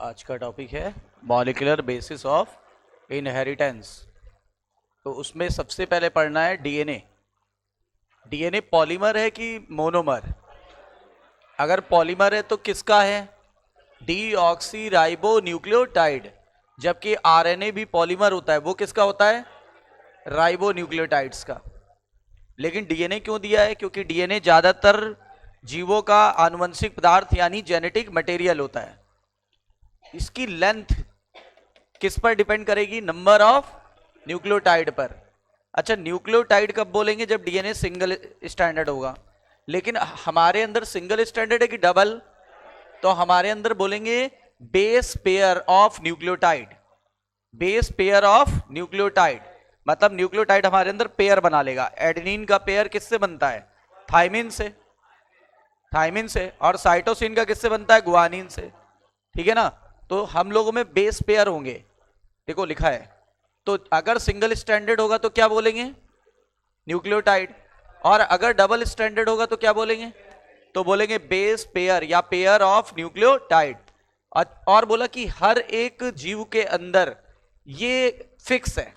आज का टॉपिक है मॉलिक्यूलर बेसिस ऑफ इनहेरिटेंस। तो उसमें सबसे पहले पढ़ना है डीएनए। डीएनए पॉलीमर है कि मोनोमर? अगर पॉलीमर है तो किसका है? Deoxy ribo nucleotide. जबकि आरएनए भी पॉलीमर होता है, वो किसका होता है? राइबो न्यूक्लियोटाइड्स का। लेकिन डीएनए क्यों दिया है? क्योंकि डीएनए ज्यादातर जीवों का आनुवंशिक पदार्थ यानी जेनेटिक मटेरियल होता है। इसकी लेंथ किस पर डिपेंड करेगी? नंबर ऑफ न्यूक्लियोटाइड पर। अच्छा, न्यूक्लियोटाइड कब बोलेंगे? जब डीएनए सिंगल स्टैंडर्ड होगा। लेकिन हमारे अंदर सिंगल स्टैंडर्ड है कि डबल? तो हमारे अंदर बोलेंगे base pair of nucleotide. Base pair of nucleotide मतलब न्यूक्लियोटाइड हमारे अंदर पेयर बना लेगा। एडेनिन का पेयर किससे बनता है? थायमिन से। थायमिन से। और साइटोसिन का किससे बनता है? गुआनिन से। ठीक है ना? तो हम लोगों में बेस पेयर होंगे, देखो लिखा है। तो अगर सिंगल स्टैंडर्ड होगा तो क्या बोलेंगे? न्यूक्लियोटाइड। और अगर डबल स्टैंडर्ड होगा तो क्या बोलेंगे? तो बोलेंगे बेस पेयर या पेयर ऑफ न्यूक्लियोटाइड। और बोला कि हर एक जीव के अंदर ये फिक्स है,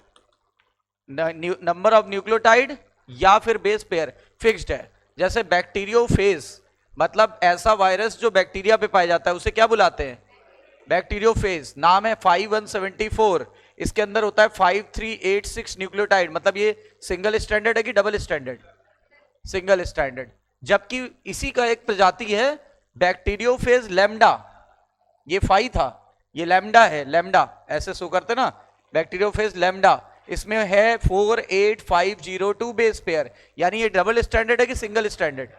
नंबर ऑफ न्यूक्लियोटाइड या फिर बेस पेयर फिक्स्ड है। जैसे बैक्टीरियोफेज मतलब ऐसा वायरस जो बैक्टीरिया पे पाया जाता है उसे क्या बुलाते हैं? बैक्टीरियोफेज। नाम है 5174। इसके अंदर होता है 5386 न्यूक्लियोटाइड। मतलब ये सिंगल स्टैंडर्ड है कि डबल स्टैंडर्ड? Single standard. जबकि इसी का एक प्रजाति है बैक्टीरियोफेज लैम्डा। ये 5 था, ये लैम्डा है। लैम्डा ऐसे शो करते ना, बैक्टीरियोफेज लैम्डा। इसमें है 48502 बेस पेयर। यानी ये डबल स्टैंडर्ड है कि सिंगल स्टैंडर्ड?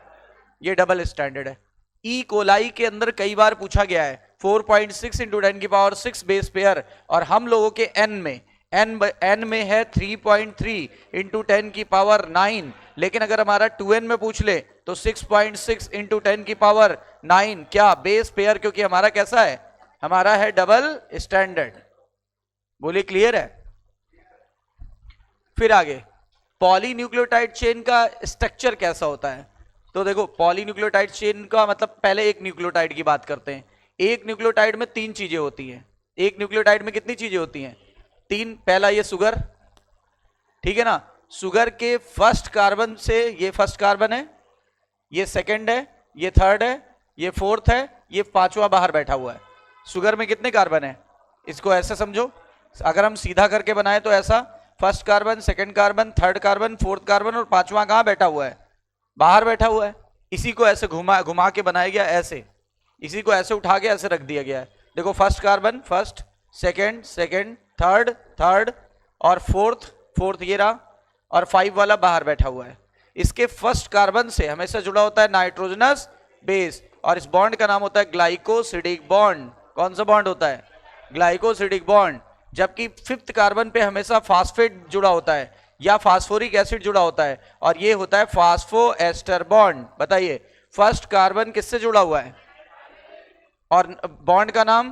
ये डबल स्टैंडर्ड है। ई कोलाई के अंदर कई बार पूछा गया है 4.6 इंटू 10 की पावर 6 बेस पेयर। और हम लोगों के एन में है 3.3 इंटू 10 की पावर 9। लेकिन अगर हमारा 2n में पूछ ले तो 6.6 इंटू 10 की पावर 9 क्या बेस पेयर? क्योंकि हमारा कैसा है? हमारा है डबल स्टैंडर्ड। बोलिए क्लियर है? फिर आगे पॉलीन्यूक्लियोटाइड चेन का स्ट्रक्चर कैसा होता है? तो देखो पॉलीन्यूक्लियोटाइड चेन का मतलब पहले एक न्यूक्लियोटाइड की बात करते हैं। एक न्यूक्लियोटाइड में 3 चीजें होती हैं। एक न्यूक्लियोटाइड में कितनी चीजें होती हैं? 3। पहला ये सुगर, ठीक है ना? सुगर के फर्स्ट कार्बन से ये फर्स्ट कार्बन है, ये सेकंड है, ये थर्ड है, ये फोर्थ है, ये 5वां बाहर बैठा हुआ है। सुगर में कितने कार्बन है? इसको ऐसे समझो, अगर हम सीधा करके बनाए तो ऐसा, first carbon, second carbon, third carbon, fourth carbon और 5वां कहां बैठा हुआ है? बाहर बैठा हुआ है। इसी को ऐसे घुमा घुमा के बनाया गया, ऐसे इसी को ऐसे उठा के ऐसे रख दिया गया है। देखो first carbon first, second second, third third और फोर्थ ये रहा। और 5 वाला बाहर बैठा हुआ है। इसके फर्स्ट कार्बन से हमेशा जुड़ा होता है नाइट्रोजनस बेस और इस बॉन्ड का नाम होता है ग्लाइकोसिडिक बॉन्ड। कौन सा बॉन्ड होता है? Glycosidic bond. जबकि 5th कार्बन पे हमेशा फास्फेट जुड़ा होता है या फास्फोरिक एसिड जुड़ा होता है और ये होता है फास्फोएस्टर बॉन्ड। बताइए फर्स्ट कार्बन किससे जुड़ा हुआ है और बॉन्ड का नाम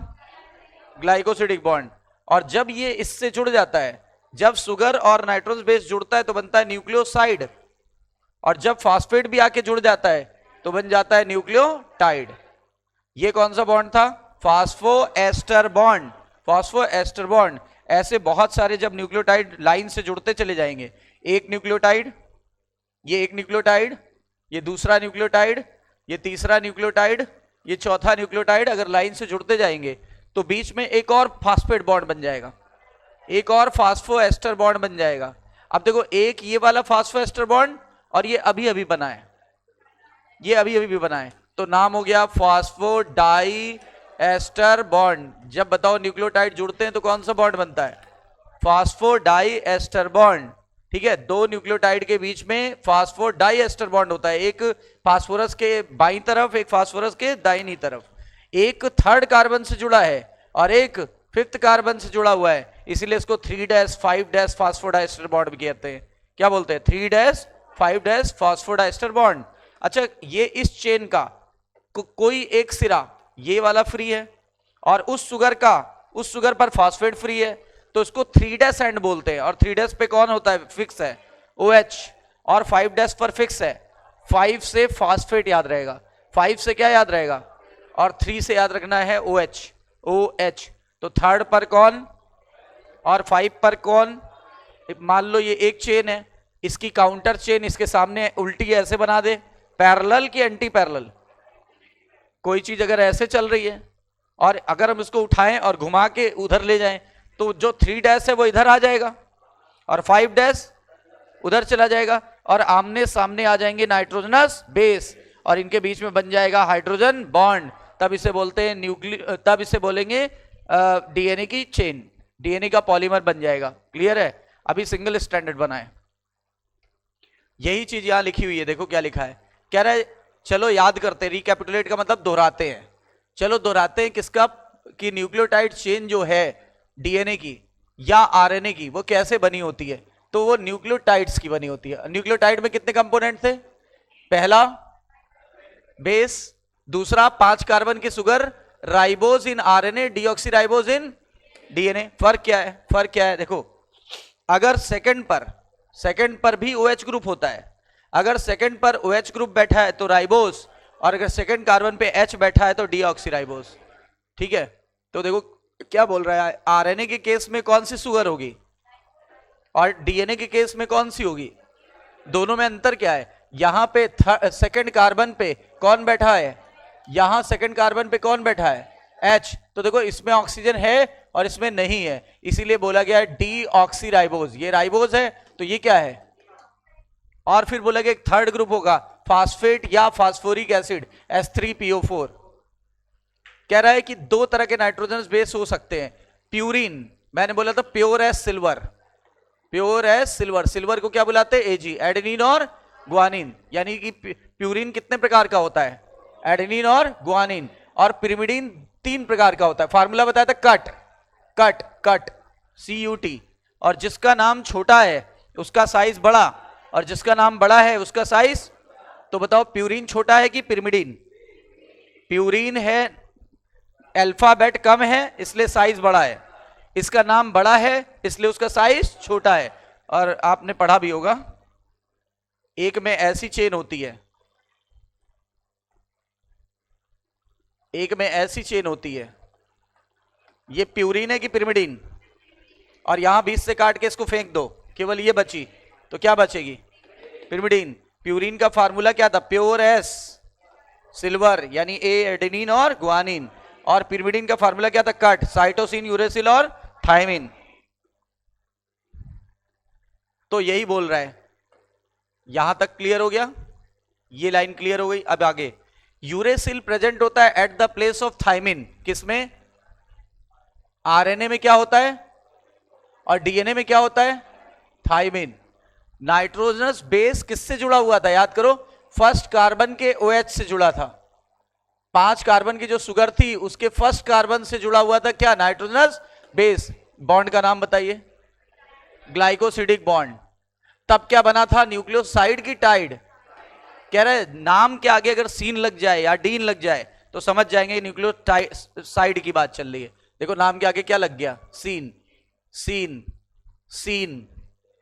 ग्लाइकोसिडिक बॉन्ड। और जब ये इससे जुड़ जाता है, जब सुगर और नाइट्रोजन बेस जुड़ता है तो बनता है न्यूक्लियोसाइड। और जब फास्फेट भी आके जुड़ जाता है तो बन जाता है न्यूक्लियोटाइड। ये कौन सा बॉन्ड था? फास्फोएस्टर बॉन्ड। फास्फोएस्टर बॉन्ड। ऐसे बहुत सारे जब न्यूक्लियोटाइड लाइन से जुड़ते चले जाएंगे, एक न्यूक्लियोटाइड, ये एक न्यूक्लियोटाइड, ये दूसरा न्यूक्लियोटाइड, ये तीसरा न्यूक्लियोटाइड, ये चौथा न्यूक्लियोटाइड, अगर लाइन से जुड़ते जाएंगे तो बीच में एक और फास्फेट बॉन्ड बन जाएगा, एक और फास्फोएस्टर बॉन्ड बन जाएगा। अब देखो एक ये वाला फास्फोएस्टर बॉन्ड और ये अभी अभी बना है, ये अभी अभी भी बना है, तो नाम हो गया फास्फोडाई एस्टर बॉन्ड। जब बताओ न्यूक्लियोटाइड जुड़ते हैं तो कौन सा बॉन्ड बनता है? फास्फोडाई एस्टर बॉन्ड। ठीक है, 2 न्यूक्लियोटाइड के बीच में फास्फोडाई एस्टर बॉन्ड होता है, एक फास्फोरस के बाईं तरफ, एक फास्फोरस के दाहिनी तरफ। एक थर्ड कार्बन से जुड़ा है और एक 5th कार्बन से जुड़ा हुआ है, इसीलिए इसको 3-5- फास्फोडाइस्टर बॉन्ड भी कहते हैं। क्या बोलते हैं? 3-5 फास्फोडाइस्टर बॉन्ड। अच्छा, ये इस चेन का कोई एक सिरा ये वाला फ्री है और उस सुगर पर फास्फेट फ्री है, तो इसको 3' एंड बोलते हैं। और 3' पे कौन होता है? फिक्स है, OH। और 5' पर फिक्स है। 5 से फास्फेट याद रहेगा, 5 से क्या याद रहेगा? और 3 से याद रखना है OH। OH। तो थर्ड पर कौन और 5 पर कौन? मान लो ये एक चेन है, इसकी काउंटर चेन इसके सामने उल्टी ऐसे बना दे, पैरेलल की एंटी पैरेलल? कोई चीज अगर ऐसे चल रही है और अगर हम इसको उठाएं और घुमा के उधर ले जाएं तो जो 3 डैश है वो इधर आ जाएगा और 5 डैश उधर चला जाएगा और आमने सामने आ जाएंगे नाइट्रोजनस बेस और इनके बीच में बन जाएगा हाइड्रोजन बॉन्ड। तब इसे बोलते हैं तब इसे बोलेंगे डीएनए की चेन, डीएनए का पॉलीमर बन जाएगा। क्लियर है? अभी सिंगल स्टैंडर्ड बना है। यही चीज यहां लिखी हुई है, देखो क्या लिखा है। कह रहा है चलो याद करते हैं, रिकैपिटुलेट का मतलब दोहराते हैं। चलो दोहराते हैं किसका? कि न्यूक्लियोटाइड चेन जो है डीएनए की या आरएनए की वो कैसे बनी होती है? तो वो न्यूक्लियोटाइड्स की बनी होती है। न्यूक्लियोटाइड में कितने कंपोनेंट थे? पहला बेस, दूसरा 5 कार्बन की sugar, ribose in RNA, deoxyribose in DNA. फर्क क्या है? फर्क क्या है? देखो, अगर सेकंड पर भी OH ग्रुप होता है, अगर सेकंड पर OH ग्रुप बैठा है तो राइबोज, और अगर सेकंड कार्बन पे H बैठा है तो डीऑक्सीराइबोज। ठीक है? तो देखो क्या बोल रहा है, आरएनए के केस में कौन सी सुगर होगी और डीएनए के केस में कौन सी होगी? दोनों में अंतर क्या है? यहां पे सेकंड कार्बन पे कौन बैठा है, यहां सेकंड कार्बन पे कौन बैठा है? H। तो देखो इसमें ऑक्सीजन है और इसमें नहीं है, इसीलिए बोला गया है डीऑक्सीराइबोज। ये राइबोज है तो ये क्या है? और फिर बोला गया एक थर्ड ग्रुप होगा फास्फेट या फास्फोरिक एसिड, H3PO4। कह रहा है कि 2 तरह के नाइट्रोजन बेस हो सकते हैं। प्यूरिन, मैंने बोला था pure as silver, pure as silver. Silver को क्या बुलाते हैं? Ag, एडेनिन और ग्वानिन। यानी कि प्यूरिन कितने प्रकार का होता है? एडेनिन और ग्वानिन। और पिरिमिडीन 3 प्रकार का होता है। फार्मूला बताया था कट कट कट, CUT। और जिसका नाम छोटा है उसका साइज बड़ा, और जिसका नाम बड़ा है उसका साइज। तो बताओ प्यूरिन छोटा है कि पिरिमिडीन? प्यूरिन है, अल्फाबेट कम है इसलिए साइज बड़ा है, इसका नाम बड़ा है इसलिए उसका साइज छोटा है। और आपने पढ़ा भी होगा, एक में ऐसी चेन होती है, एक में ऐसी चेन होती है, ये प्यूरिन है कि पिरिमिडीन? और यहां बीच से काट के इसको फेंक दो, केवल ये बची, तो क्या बचेगी? पिरिमिडीन। प्यूरिन का फार्मूला क्या था? प्योर एस सिल्वर, यानी ए एडेनिन और ग्वानिन। और पिरिमिडीन का फार्मूला क्या था? कट, साइटोसिन, यूरेसिल और थायमिन। तो यही बोल रहा है। यहां तक क्लियर हो गया? ये लाइन क्लियर हो गई। अब आगे, यूरेसिल प्रेजेंट होता है at the place of thymine. किसमें? आरएनए में क्या होता है और डीएनए में क्या होता है? थायमिन। नाइट्रोजनस बेस किससे जुड़ा हुआ था? याद करो, फर्स्ट कार्बन के OH से जुड़ा था। 5 कार्बन की जो सुगर थी उसके फर्स्ट कार्बन से जुड़ा हुआ था क्या? Nitrogenous base. बॉन्ड का नाम बताइए? Glycosidic bond. तब क्या बना था? न्यूक्लियोसाइड की टाइड। कह रहे नाम के आगे अगर सीन लग जाए या डीन लग जाए तो समझ जाएंगे न्यूक्लियोसाइड की बात चल रही है। देखो नाम के आगे क्या लग गया? सीन, सीन, सीन।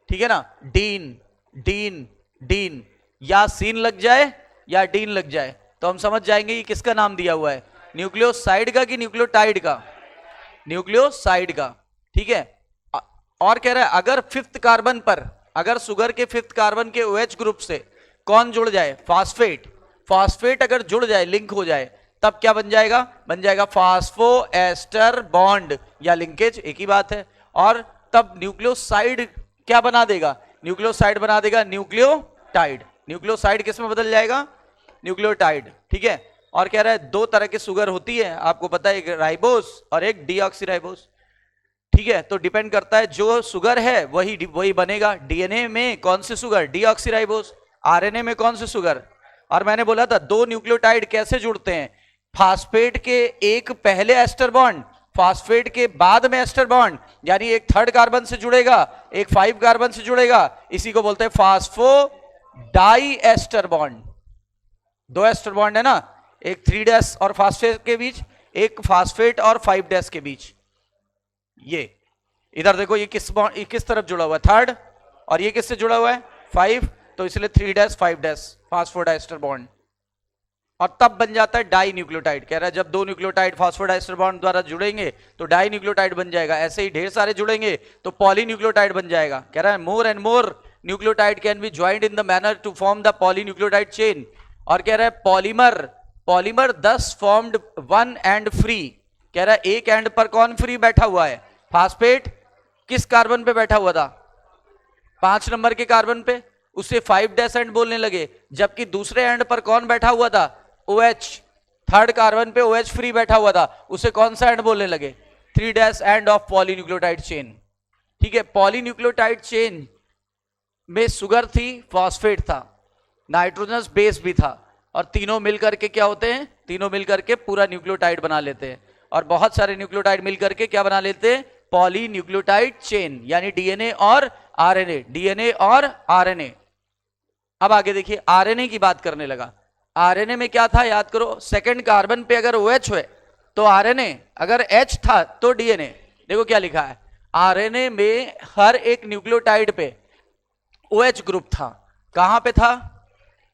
ठीक है ना? डीन, डीन, डीन। या सीन लग जाए या डीन लग जाए तो हम समझ जाएंगे कि किसका नाम दिया हुआ है, न्यूक्लियोसाइड का कि न्यूक्लियोटाइड का? न्यूक्लियोसाइड का। ठीक है? और कह रहा है अगर 5th कार्बन पर, अगर सुगर के 5th कार्बन के OH ग्रुप से कौन जुड़ जाए? फास्फेट। फास्फेट अगर जुड़ जाए, लिंक हो जाए, तब क्या बन जाएगा? बन जाएगा फास्फो एस्टर बॉन्ड, या लिंकेज, एक ही बात है। और तब न्यूक्लियोसाइड क्या बना देगा? न्यूक्लियोसाइड बना देगा न्यूक्लियोटाइड। न्यूक्लियोसाइड किस में बदल जाएगा? न्यूक्लियोटाइड। ठीक है? और कह रहा है 2 तरह की सुगर होती है, आपको पता है, एक राइबोस और एक डीऑक्सीराइबोस। ठीक है? तो डिपेंड करता है, जो सुगर है वही बनेगा। डीएनए में कौन सी सुगर? डीऑक्सीराइबोस। आरएनए में कौन सी सुगर? और मैंने बोला था 2 न्यूक्लियोटाइड कैसे जुड़ते हैं? फास्फेट के एक पहले एस्टर बॉन्ड, फास्फेट के बाद में एस्टर बॉन्ड, यानी एक 3rd कार्बन से जुड़ेगा, एक 5 कार्बन से जुड़ेगा, इसी को बोलते हैं phosphodiester bond. 2 ester bond है ना, एक 3 डैश और फास्फेट के बीच, एक फास्फेट और 5 डैश के बीच। ये इधर देखो, ये किस तरफ जुड़ा हुआ है? 3rd। और ये किससे जुड़ा हुआ है? 5। तो इसलिए 3 डैश 5 डैश फास्फोडाइस्टर बॉन्ड। और तब बन जाता है डाई न्यूक्लियोटाइड। कह रहा है जब दो न्यूक्लियोटाइड फॉस्फोडाइस्टर बॉन्ड द्वारा जुड़ेंगे तो डाई न्यूक्लियोटाइड बन जाएगा, ऐसे ही ढेर सारे जुड़ेंगे तो पॉलीन्यूक्लियोटाइड बन जाएगा। कह रहा है more and more nucleotide can be joined in the manner to form the polynucleotide chain. और कह रहा है पॉलीमर दस फॉर्म्ड वन एंड फ्री। कह रहा है एक एंड पर कौन फ्री बैठा हुआ है? फास्फेट किस कार्बन पे बैठा हुआ था? 5 नंबर के कार्बन पे, उससे 5' एंड बोलने लगे। जबकि दूसरे एंड पर कौन बैठा हुआ था? OH, थर्ड कार्बन पे OH फ्री बैठा हुआ था, उसे कौन सा एंड बोलने लगे? 3' एंड ऑफ पॉलीन्यूक्लियोटाइड चेन। ठीक है, पॉलीन्यूक्लियोटाइड चेन में शुगर थी, फॉस्फेट था, नाइट्रोजनस बेस भी था, और तीनों मिलकर के क्या होते हैं? तीनों मिलकर के पूरा न्यूक्लियोटाइड बना लेते हैं। और बहुत सारे न्यूक्लियोटाइड मिलकर के क्या बना लेते हैं? पॉलीन्यूक्लियोटाइड चेन, यानी डीएनए और आरएनए, डीएनए और आरएनए। अब आगे देखिए, आरएनए की बात करने लगा। आरएनए में क्या था याद करो, सेकंड कार्बन पे अगर OH है तो आरएनए, अगर H था तो डीएनए। देखो क्या लिखा है, आरएनए में हर एक न्यूक्लियोटाइड पे OH ग्रुप था। कहां पे था?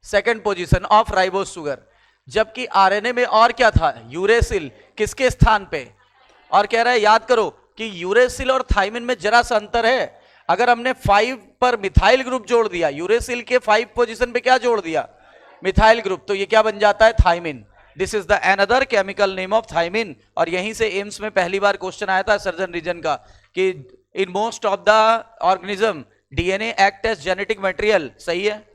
Second position of ribose sugar. जबकि आरएनए में और क्या था? यूरेसिल, किसके स्थान पे? और कह रहा है याद करो कि यूरेसिल और थाइमिन में जरा सा अंतर है। अगर हमने 5 पर मिथाइल ग्रुप जोड़ दिया, यूरेसिल के 5 पोजीशन पे क्या जोड़ दिया? मिथाइल ग्रुप, तो ये क्या बन जाता है? Thymine. This is the another chemical name of thymine. और यहीं से एम्स में पहली बार क्वेश्चन आया था सर्जन रीजन का कि in most of the organism DNA act as genetic material. सही है।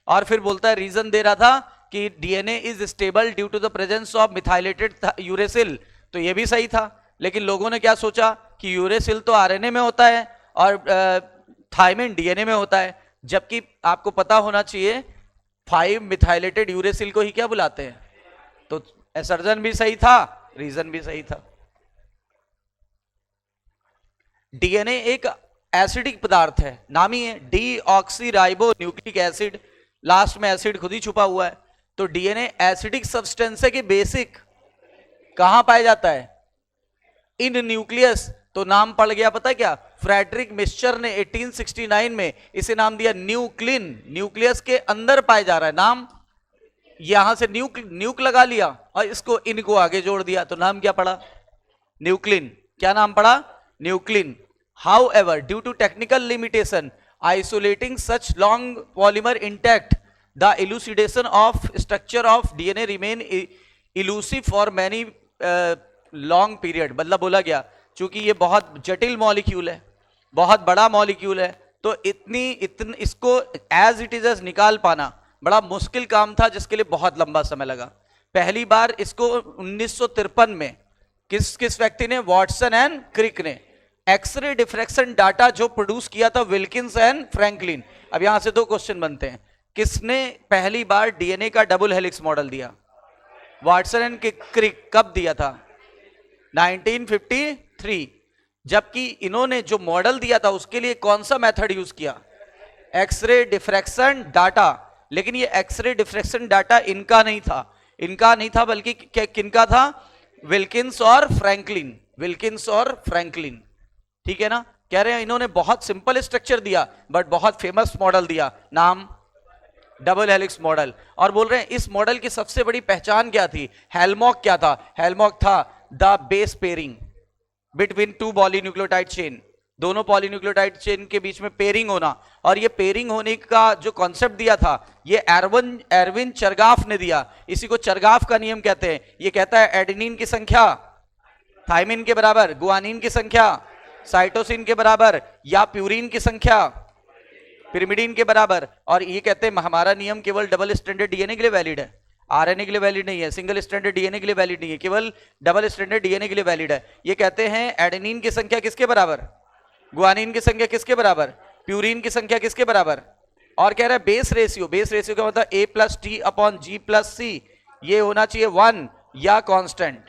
और फिर बोलता है, रीजन दे रहा था कि DNA is stable due to the presence of methylated uracil. तो ये भी सही था, लेकिन लोगों ने क्या सोचा कि यूरेसिल तो आरएनए में होता है और थाइमिन डीएनए में होता है। जबकि आपको पता होना चाहिए 5 मिथाइलेटेड यूरेसिल को ही क्या बुलाते हैं। तो सर्जन भी सही था, रीजन भी सही था। डीएनए एक एसिडिक पदार्थ है, नाम ही है डीऑक्सीराइबो न्यूक्लिक एसिड, लास्ट में एसिड खुद ही छुपा हुआ है। तो डीएनए एसिडिक सब्सटेंस है कि बेसिक? कहां पाया जाता है? इन न्यूक्लियस। तो नाम पड़ गया पता है क्या? फ्रेडरिक मिस्चर ने 1869 में इसे नाम दिया न्यूक्लिन। न्यूक्लियस के अंदर पाया जा रहा है नाम, यहां से न्यूक लगा लिया और इसको इनको आगे जोड़ दिया, तो नाम क्या पड़ा? न्यूक्लिन। क्या नाम पड़ा? Nuclein. However, due to technical limitation, isolating such long polymer intact, the elucidation of structure of DNA remain elusive for many long period। मतलब बोला गया, चूंकि ये बहुत जटिल मॉलिक्यूल है, बहुत बड़ा मॉलिक्यूल है, तो इसको एज इट इज निकाल पाना बड़ा मुश्किल काम था, जिसके लिए बहुत लंबा समय लगा। पहली बार इसको 1953 में किस व्यक्ति ने? वॉटसन एंड क्रिक ने। एक्सरे डिफ्रैक्शन डाटा जो प्रोड्यूस किया था विल्किंस एंड फ्रैंकलिन। अब यहां से 2 क्वेश्चन बनते हैं, किसने पहली बार डीएनए का डबल हेलिक्स मॉडल दिया? Watson and Crick. कब दिया था? 1953। जबकि इन्होंने जो मॉडल दिया था उसके लिए कौन सा मेथड यूज किया? X ray diffraction data. लेकिन ये एक्सरे डिफ्रैक्शन डाटा इनका नहीं था, बल्कि किनका था? विल्किंस और फ्रैंकलिन। विल्किंस और फ्रैंकलिन, ठीक है ना। कह रहे हैं इन्होंने बहुत सिंपल स्ट्रक्चर दिया बट बहुत फेमस मॉडल दिया, नाम डबल हेलिक्स मॉडल। और बोल रहे हैं इस मॉडल की सबसे बड़ी पहचान क्या थी? हेलमॉक क्या था? हेलमॉक था the base pairing between 2 polynucleotide chain. दोनों पॉलीन्यूक्लियोटाइड चेन के बीच में पेयरिंग होना। और ये पेयरिंग होने का जो कॉन्सेप्ट दिया था ये एरविन चरगाफ ने दिया। इसी को चरगाफ का नियम कहते हैं। ये कहता है एडेनिन की संख्या थाइमिन के बराबर, गुआनिन की संख्या साइटोसिन के बराबर, या प्यूरिन की संख्या पिरिमिडीन के बराबर। और ये कहते हैं हमारा नियम केवल डबल स्टैंडर्ड डीएनए के लिए वैलिड है, आरएनए के लिए वैलिड नहीं है, सिंगल स्टैंडर्ड डीएनए के लिए वैलिड नहीं है, केवल डबल स्टैंडर्ड डीएनए के लिए वैलिड है। ये कहते हैं एडेनिन की संख्या किसके बराबर? गुआनिन की संख्या किसके बराबर? प्यूरिन की संख्या किसके बराबर? और कह रहा है बेस रेशियो का मतलब A+T/G+C ये होना चाहिए 1 या कांस्टेंट,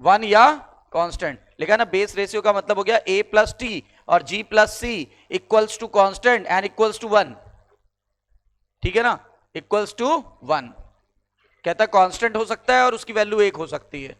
1 या कांस्टेंट। लिखा ना, बेस रेशियो का मतलब हो गया A+T और G+C equals to constant and equals to 1, ठीक है ना, इक्वल्स टू 1। कहता है कांस्टेंट हो सकता है और उसकी वैल्यू 1 हो सकती है।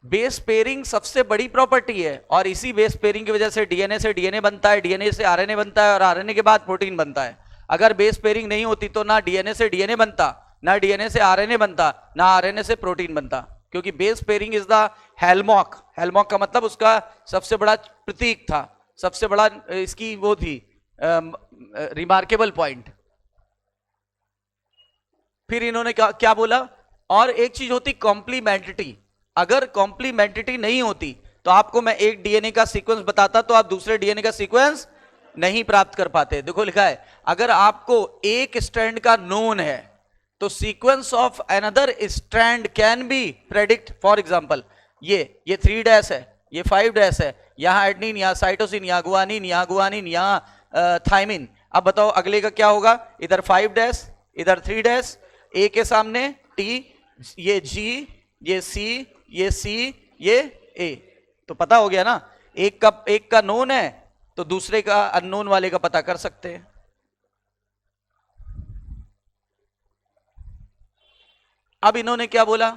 बेस पेयरिंग सबसे बड़ी प्रॉपर्टी है और इसी बेस पेयरिंग की वजह से डीएनए से डीएनए बनता है, डीएनए से आरएनए बनता है और आरएनए के बाद प्रोटीन बनता है। अगर बेस पेयरिंग नहीं होती तो ना डीएनए से डीएनए बनता ना डीएनए से आरएनए बनता, ना आरएनए से प्रोटीन बनता, क्योंकि बेस पेयरिंग इज द हेलमॉक। हेलमॉक का मतलब उसका सबसे बड़ा प्रतीक था, सबसे बड़ा इसकी वो थी रिमार्केबल पॉइंट। फिर इन्होंने क्या बोला, और एक चीज होती कॉम्प्लीमेंट्रिटी। अगर कॉम्प्लीमेंट्रिटी नहीं होती तो आपको मैं एक डीएनए का सीक्वेंस बताता तो आप दूसरे डीएनए का सीक्वेंस नहीं प्राप्त कर पाते। देखो लिखा है, अगर आपको एक स्ट्रैंड का नोन है तो sequence of another strand can be predict. For example ये 3 डैश है, ये 5 डैश है, यहां एडनिन, यहां साइटोसिन, यहां गुआनिन, यहां थाइमिन। अब बताओ अगले का क्या होगा, इधर 5 डैश, इधर 3 डैश, ए के सामने टी, ये जी, ये सी, ये सी, ये ए। तो पता हो गया ना, एक का नोन है तो दूसरे का अननोन वाले का पता कर सकते हैं। अब इन्होंने क्या बोला,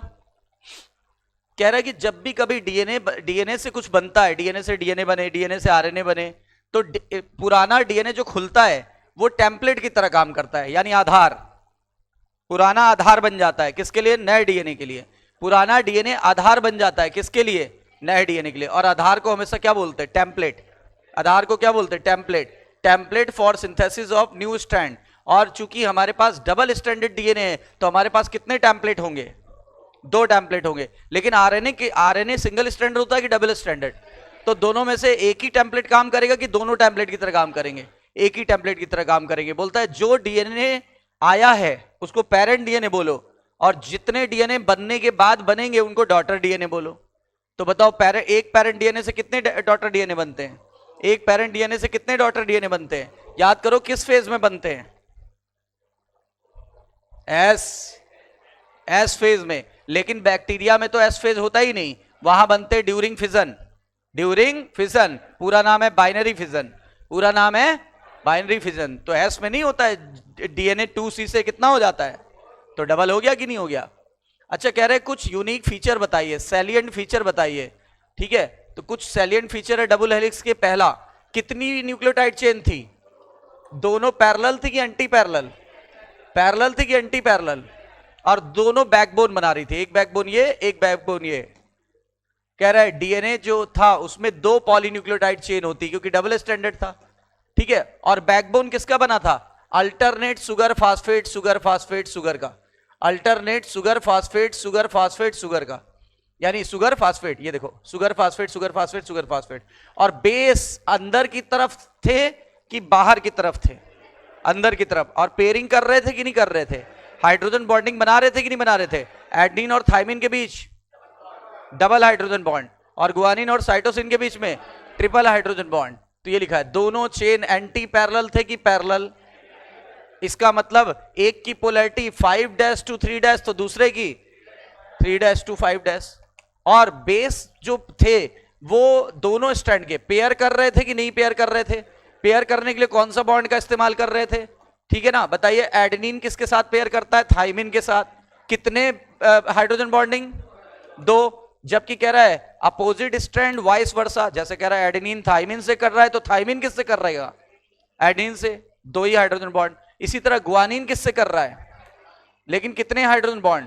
कह रहा है कि जब भी कभी डीएनए से कुछ बनता है, डीएनए से डीएनए बने, डीएनए से आरएनए बने, तो पुराना डीएनए जो खुलता है वो टेम्पलेट की तरह काम करता है, यानी आधार, पुराना आधार बन जाता है किसके लिए, नए डीएनए के लिए। पुराना डीएनए आधार बन जाता है किसके लिए, नए डीएनए के लिए। और आधार को हमेशा क्या बोलते हैं, टेम्पलेट। आधार को क्या बोलते हैं, template. Template for synthesis of new strand. और चूंकि हमारे पास डबल स्ट्रैंडेड डीएनए है तो हमारे पास कितने टेम्पलेट होंगे, 2 टेम्पलेट होंगे। लेकिन आरएनए सिंगल स्ट्रैंडेड होता है कि डबल स्ट्रैंडेड, तो दोनों में से एक ही टेम्पलेट काम करेगा कि दोनों टेम्पलेट की तरह काम करेंगे, एक ही टेम्पलेट की तरह काम करेंगे। बोलता है जो डीएनए आया है उसको पेरेंट डीएनए बोलो, और जितने डीएनए बनने के बाद बनेंगे उनको डॉटर डीएनए बोलो। तो बताओ एक पेरेंट डीएनए से कितने डॉटर डीएनए बनते हैं, एक पेरेंट डीएनए से कितने डॉटर डीएनए बनते हैं, याद करो किस फेज में बनते हैं, एस फेज में। लेकिन बैक्टीरिया में तो एस फेज होता ही नहीं, वहां बनते ड्यूरिंग फिजन। ड्यूरिंग फिजन, पूरा नाम है बाइनरी फिजन, पूरा नाम है बाइनरी फिजन। तो एस में नहीं होता है, डीएनए 2C से कितना हो जाता है, तो डबल हो गया कि नहीं हो गया। अच्छा कह रहे कुछ यूनिक फीचर बताइए, सैलिएंट फीचर बताइए, ठीक है। तो कुछ सैलिएंट फीचर है डबल हेलिक्स के। पहला, कितनी न्यूक्लियोटाइड चेन थी, दोनों पैरेलल थी कि एंटी पैरेलल, पैरेलल थी कि एंटी पैरेलल, और दोनों बैकबोन बना रही थी, एक बैकबोन ये, एक बैकबोन ये। कह रहा है डीएनए जो था उसमें 2 पॉलीन्यूक्लियोटाइड चेन होती क्योंकि डबल स्टैंडर्ड था, ठीक है। और बैकबोन किसका बना था, alternate sugar phosphate sugar phosphate sugar का, alternate sugar phosphate sugar phosphate sugar का, यानी सुगर फास्फेट, ये देखो sugar phosphate sugar phosphate sugar phosphate. और बेस अंदर की तरफ थे कि बाहर की तरफ थे, अंदर की तरफ। और पेयरिंग कर रहे थे कि नहीं कर रहे थे, हाइड्रोजन बॉन्डिंग बना रहे थे कि नहीं बना रहे थे, एडेनिन और थाइमिन के बीच डबल हाइड्रोजन बॉन्ड, और गुआनिन और साइटोसिन के बीच में ट्रिपल हाइड्रोजन बॉन्ड। तो ये लिखा है दोनों चेन एंटी पैरेलल थे कि पैरेलल। इसका मतलब एक की पोलैरिटी 5' to 3' तो दूसरे की 3' to 5'। और बेस जो थे वो दोनों स्ट्रैंड के पेयर कर रहे थे कि नहीं पेयर कर रहे थे, पेयर करने के लिए कौन सा बॉन्ड का इस्तेमाल कर रहे थे, ठीक है ना। बताइए एडेनिन किसके साथ पेयर करता है, थाइमिन के साथ। कितने हाइड्रोजन बॉन्डिंग, 2। जबकि कह रहा है अपोजिट स्ट्रैंड वाइस वर्सा, जैसे कह रहा है एडेनिन थाइमिन से कर रहा है तो थाइमिन किससे कर रहेगा, एडेनिन से, 2 ही हाइड्रोजन बॉन्ड। इसी तरह गुआनिन किससे कर रहा है, लेकिन कितने hydrogen bond,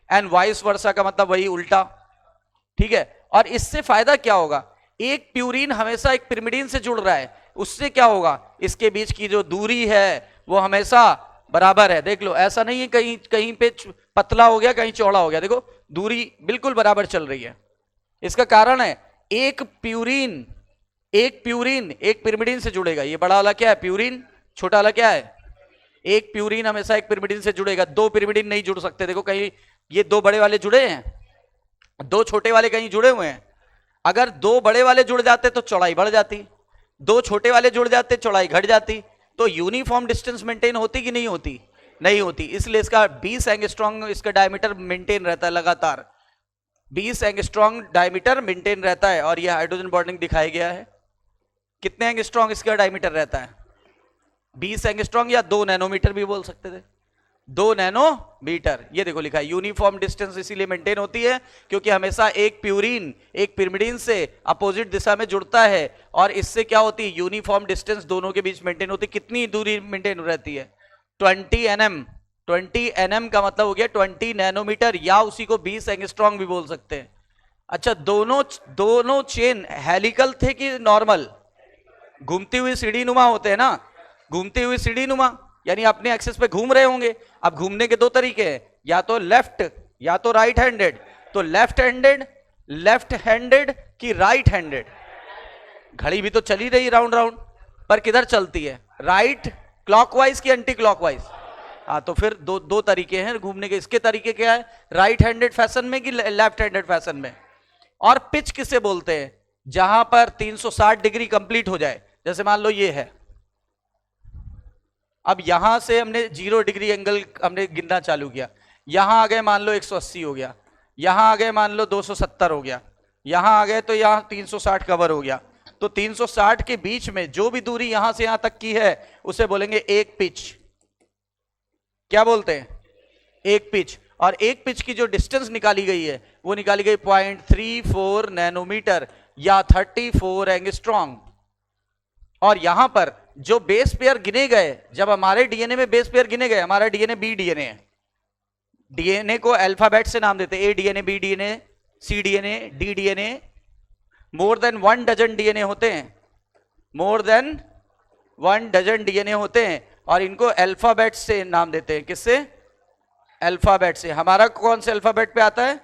and vice versa का मतलब वही उल्टा, ठीक है। और इससे फायदा क्या होगा, एक प्यूरिन हमेशा एक पिरिमिडीन से जुड़ रहा है, उससे क्या होगा, इसके बीच की जो दूरी है वो हमेशा बराबर है। देख लो ऐसा नहीं है कहीं कहीं पे पतला हो गया कहीं चौड़ा हो गया, देखो दूरी बिल्कुल बराबर चल रही है। इसका कारण है एक प्यूरिन एक पिरिमिडीन से जुड़ेगा, ये बड़ा वाला क्या है प्यूरिन, छोटा वाला क्या है, एक प्यूरिन हमेशा एक पिरिमिडीन से जुड़ेगा, 2 पिरिमिडीन नहीं जुड़ सकते। देखो कहीं ये 2 बड़े वाले जुड़े हैं, 2 छोटे वाले कहीं जुड़े हुए हैं। अगर 2 बड़े वाले जुड़ जाते तो चौड़ाई बढ़ जाती, 2 छोटे वाले जुड़ जाते चौड़ाई घट जाती। तो यूनिफॉर्म डिस्टेंस मेंटेन होती कि नहीं होती, नहीं होती। इसलिए इसका 20 एंगस्ट्रॉन्ग इसका डायमीटर मेंटेन रहता है लगातार, 20 एंगस्ट्रॉन्ग डायमीटर मेंटेन रहता है। और यह हाइड्रोजन बॉन्डिंग दिखाया गया है, कितने एंगस्ट्रॉन्ग इसका डायमीटर रहता है, 20 एंगस्ट्रॉन्ग, या 2 नैनोमीटर भी बोल सकते थे, 2 नैनोमीटर। ये देखो लिखा है यूनिफॉर्म डिस्टेंस इसीलिए मेंटेन होती है क्योंकि हमेशा एक प्यूरिन एक पिरिमिडीन से अपोजिट दिशा में जुड़ता है, और इससे क्या होती है यूनिफॉर्म डिस्टेंस दोनों के बीच मेंटेन होती है। कितनी दूरी मेंटेन रहती है, 20 nm, 20 nm का मतलब हो गया 20 नैनोमीटर, या उसी को 20 एंगस्ट्रॉन्ग भी बोल सकते हैं। अच्छा, दोनों चेन हेलिकल थे कि नॉर्मल? घूमती हुई सीढ़ी नुमा होते हैं ना, घूमती हुई सीढ़ी नुमा, यानी अपने एक्सेस पे घूम रहे होंगे। अब घूमने के दो तरीके हैं, या तो लेफ्ट या तो राइट हैंडेड। तो लेफ्ट हैंडेड कि राइट हैंडेड? घड़ी भी तो चली रही राउंड राउंड, पर किधर चलती है, राइट क्लॉकवाइज की एंटी क्लॉकवाइज? हाँ, तो फिर दो तरीके हैं घूमने के। इसके तरीके क्या है, राइट हैंडेड फैशन में कि लेफ्ट हैंडेड फैशन में? और पिच किसे बोलते हैं? जहां पर 360 डिग्री कंप्लीट हो जाए। जैसे मान लो ये है, अब यहां से हमने 0 डिग्री एंगल हमने गिनना चालू किया, यहां आ गए मान लो 180 हो गया, यहां आ गए मान लो 270 हो गया, यहां आ गए तो यहां 360 कवर हो गया। तो 360 के बीच में जो भी दूरी यहां से यहां तक की है उसे बोलेंगे एक पिच। क्या बोलते हैं? एक पिच। और एक पिच की जो डिस्टेंस निकाली गई है वो निकाली गई 0.34 नैनोमीटर या 34 एंगस्ट्रॉन्ग। और यहां पर जो बेस पेयर गिने गए, जब हमारे डीएनए में बेस पेयर गिने गए, हमारा डीएनए बी डीएनए है, डीएनए को अल्फाबेट से नाम देते हैं, A DNA, B DNA, C DNA, D DNA. More than 1 dozen DNA होते हैं, मोर देन 1 डजन डीएनए होते हैं, और इनको अल्फाबेट से नाम देते हैं। किससे? अल्फाबेट से। हमारा कौन से अल्फाबेट पे आता है?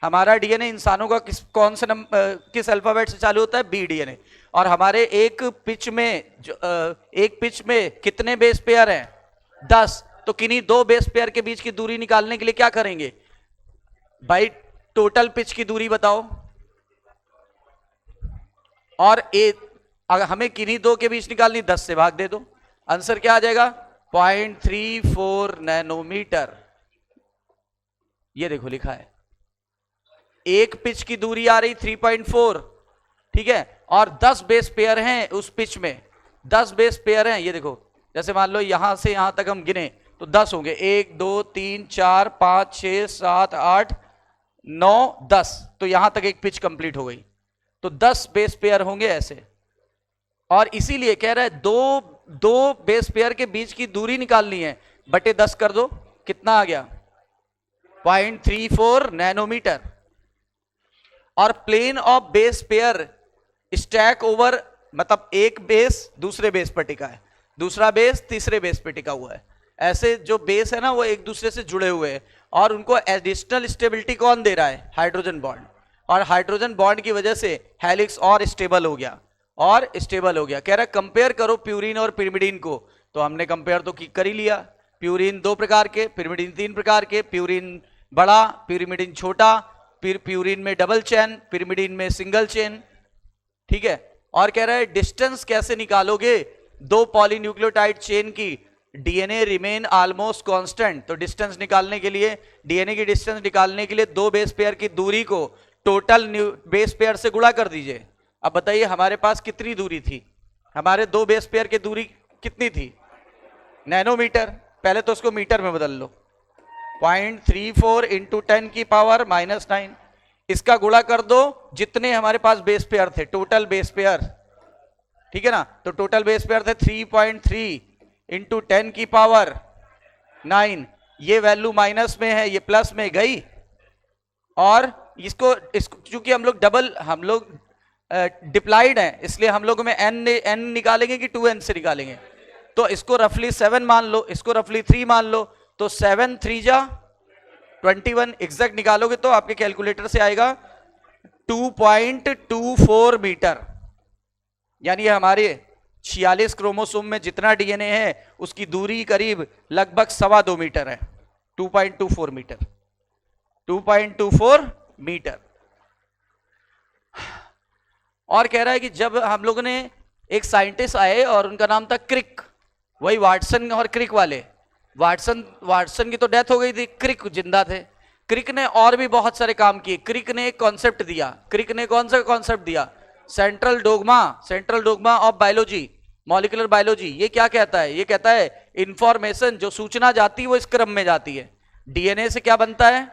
हमारा डीएनए इंसानों का कौन से किस अल्फाबेट से चालू होता है? B DNA. और हमारे एक पिच में कितने बेस पेयर हैं? 10। तो किन्हीं दो बेस पेयर के बीच की दूरी निकालने के लिए क्या करेंगे भाई? टोटल पिच की दूरी बताओ। और अगर हमें किन्हीं दो के बीच निकालनी, 10 से भाग दे दो, आंसर क्या आ जाएगा? 0.34 नैनोमीटर। ये देखो लिखा है, एक पिच की दूरी आ रही 3.4, ठीक है, और 10 बेस पेयर हैं उस पिच में, 10 बेस पेयर हैं। ये देखो, जैसे मान लो यहां से यहां तक हम गिने तो 10 होंगे, 1 2 3 4 5 6 7 8 9 10। तो यहां तक एक पिच कंप्लीट हो गई, तो 10 बेस पेयर होंगे ऐसे। और इसीलिए कह रहा है दो बेस पेयर के बीच की दूरी निकालनी है, बटे 10 कर दो, कितना आ गया? 0.34 नैनोमीटर। और plane of base pair stack over, मतलब एक बेस दूसरे बेस पर टिका है, दूसरा बेस तीसरे बेस पर टिका हुआ है। ऐसे जो बेस है ना वो एक दूसरे से जुड़े हुए हैं, और उनको एडिशनल स्टेबिलिटी कौन दे रहा है? Hydrogen bond. और हाइड्रोजन बॉन्ड की वजह से हेलिक्स और स्टेबल हो गया, और स्टेबल हो गया। कह रहा है कंपेयर करो प्यूरिन और पिरिमिडीन को। तो हमने कंपेयर तो कर ही लिया, प्यूरिन 2 प्रकार के, पिरिमिडीन 3 प्रकार के, प्यूरिन बड़ा, पिरिमिडीन छोटा, प्यूरिन में डबल चेन, पिरिमिडीन में सिंगल चेन, ठीक है। और कह रहा है डिस्टेंस कैसे निकालोगे दो पॉलीन्यूक्लियोटाइड चेन की? DNA remain almost constant. तो डिस्टेंस निकालने के लिए, डीएनए की डिस्टेंस निकालने के लिए दो बेस पेयर की दूरी को टोटल बेस पेयर से गुणा कर दीजिए। अब बताइए हमारे पास कितनी दूरी थी? हमारे दो बेस पेयर की दूरी कितनी थी? नैनोमीटर। पहले तो उसको मीटर में बदल लो, 0.34 इंटू 10 की पावर -9। इसका गुणा कर दो जितने हमारे पास बेस पेयर थे, टोटल बेस पेयर, ठीक है ना। तो टोटल बेस पेयर थे 3.3 इंटू 10 की पावर 9। ये वैल्यू माइनस में है, ये प्लस में गई। और इसको चूंकि हम लोग डिप्लाइड है, इसलिए हम लोग में n निकालेंगे कि 2n से निकालेंगे। तो इसको रफली 7 मान लो, इसको रफली 3 मान लो। तो 7 3 जा 21, एग्जैक्ट निकालोगे तो आपके कैलकुलेटर से आएगा 2.24 मीटर। यानी हमारे 46 क्रोमोसोम में जितना डीएनए है उसकी दूरी करीब लगभग 2.25 मीटर है। 2.24 मीटर, 2.24 मीटर। और कह रहा है कि जब हम लोगों ने, एक साइंटिस्ट आए और उनका नाम था क्रिक, वही वाटसन और क्रिक वाले। वाटसन की तो डेथ हो गई थी, क्रिक जिंदा थे। क्रिक ने और भी बहुत सारे काम किए। क्रिक ने एक कॉन्सेप्ट दिया। क्रिक ने कौन सा कॉन्सेप्ट दिया? Central dogma of biology, molecular biology. ये क्या कहता है? ये कहता है इंफॉर्मेशन, जो सूचना जाती है वो इस क्रम में जाती है। डीएनए से क्या बनता है?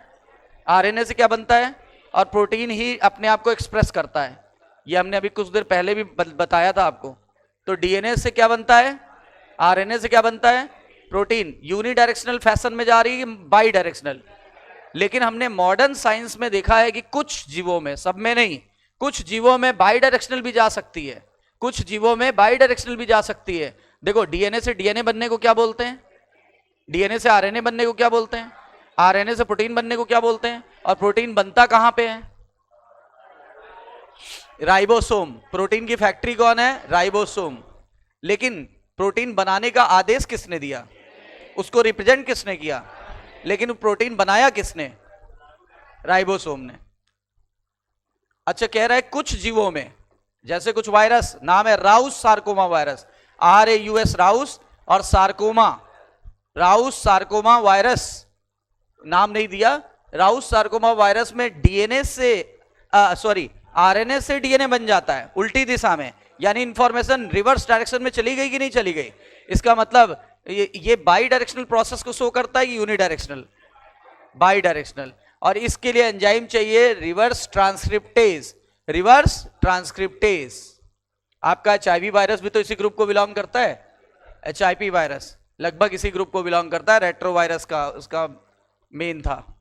आरएनए से क्या बनता है? और प्रोटीन ही अपने आप को एक्सप्रेस करता है। ये हमने अभी कुछ देर पहले भी बताया था आपको। तो डीएनए से क्या बनता है? आरएनए से क्या बनता है? प्रोटीन यूनिडायरेक्शनल फैशन में जा रही है, बाई डायरेक्शनल। लेकिन हमने मॉडर्न साइंस में देखा है कि कुछ जीवों में, सब में नहीं, कुछ जीवों में बाई डायरेक्शनल भी जा सकती है, कुछ जीवों में बाई डायरेक्शनल भी जा सकती है। देखो डीएनए से डीएनए बनने को क्या बोलते हैं, डीएनए से आरएनए बनने को क्या बोलते हैं, आरएनए से प्रोटीन बनने को क्या बोलते हैं, और प्रोटीन बनता कहां पे है, राइबोसोम। प्रोटीन की फैक्ट्री कौन है, राइबोसोम। लेकिन प्रोटीन बनाने का आदेश किसने दिया, उसको रिप्रेजेंट किसने किया, लेकिन प्रोटीन बनाया किसने, राइबोसोम ने। अच्छा, कह रहा है कुछ जीवों में, जैसे कुछ वायरस, नाम है Rouse sarcoma virus, RAUS Rouse, और सार्कोमा, राउस सार्कोमा वायरस, नाम नहीं दिया। राउस सार्कोमा वायरस में डीएनए से आरएनए से डीएनए बन जाता है उल्टी दिशा में, यानी इंफॉर्मेशन रिवर्स डायरेक्शन में चली गई कि नहीं चली गई। इसका मतलब ये बाई डायरेक्शनल प्रोसेस को शो करता है कि यूनिडायरेक्शनल, बाई डायरेक्शनल। और इसके लिए एंजाइम चाहिए रिवर्स ट्रांसक्रिप्टेज, रिवर्स ट्रांसक्रिप्टेज। आपका HIV वायरस भी तो इसी ग्रुप को बिलोंग करता है, HIV वायरस लगभग इसी ग्रुप को बिलोंग करता है, रेट्रो वायरस का उसका मेन था।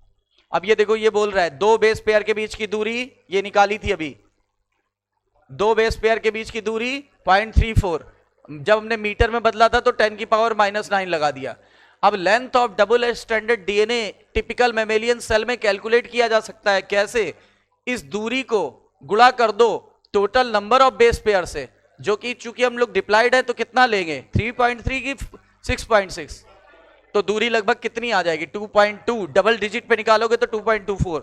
अब ये देखो, ये बोल रहा है दो बेस पेयर के बीच की दूरी, ये निकाली थी अभी, दो बेस पेयर के बीच की दूरी 0.34, जब हमने मीटर में बदला था तो 10⁻⁻9 लगा दिया। अब length of double stranded DNA typical mammalian cell में कैलकुलेट किया जा सकता है कैसे, इस दूरी को गुणा कर दो total number of base pair से, जो कि चूंकि हम लोग डिप्लॉयड है तो कितना लेंगे, 3.3 की 6.6, तो दूरी लगभग कितनी आ जाएगी, 2.2। डबल डिजिट पे निकालोगे तो 2.24,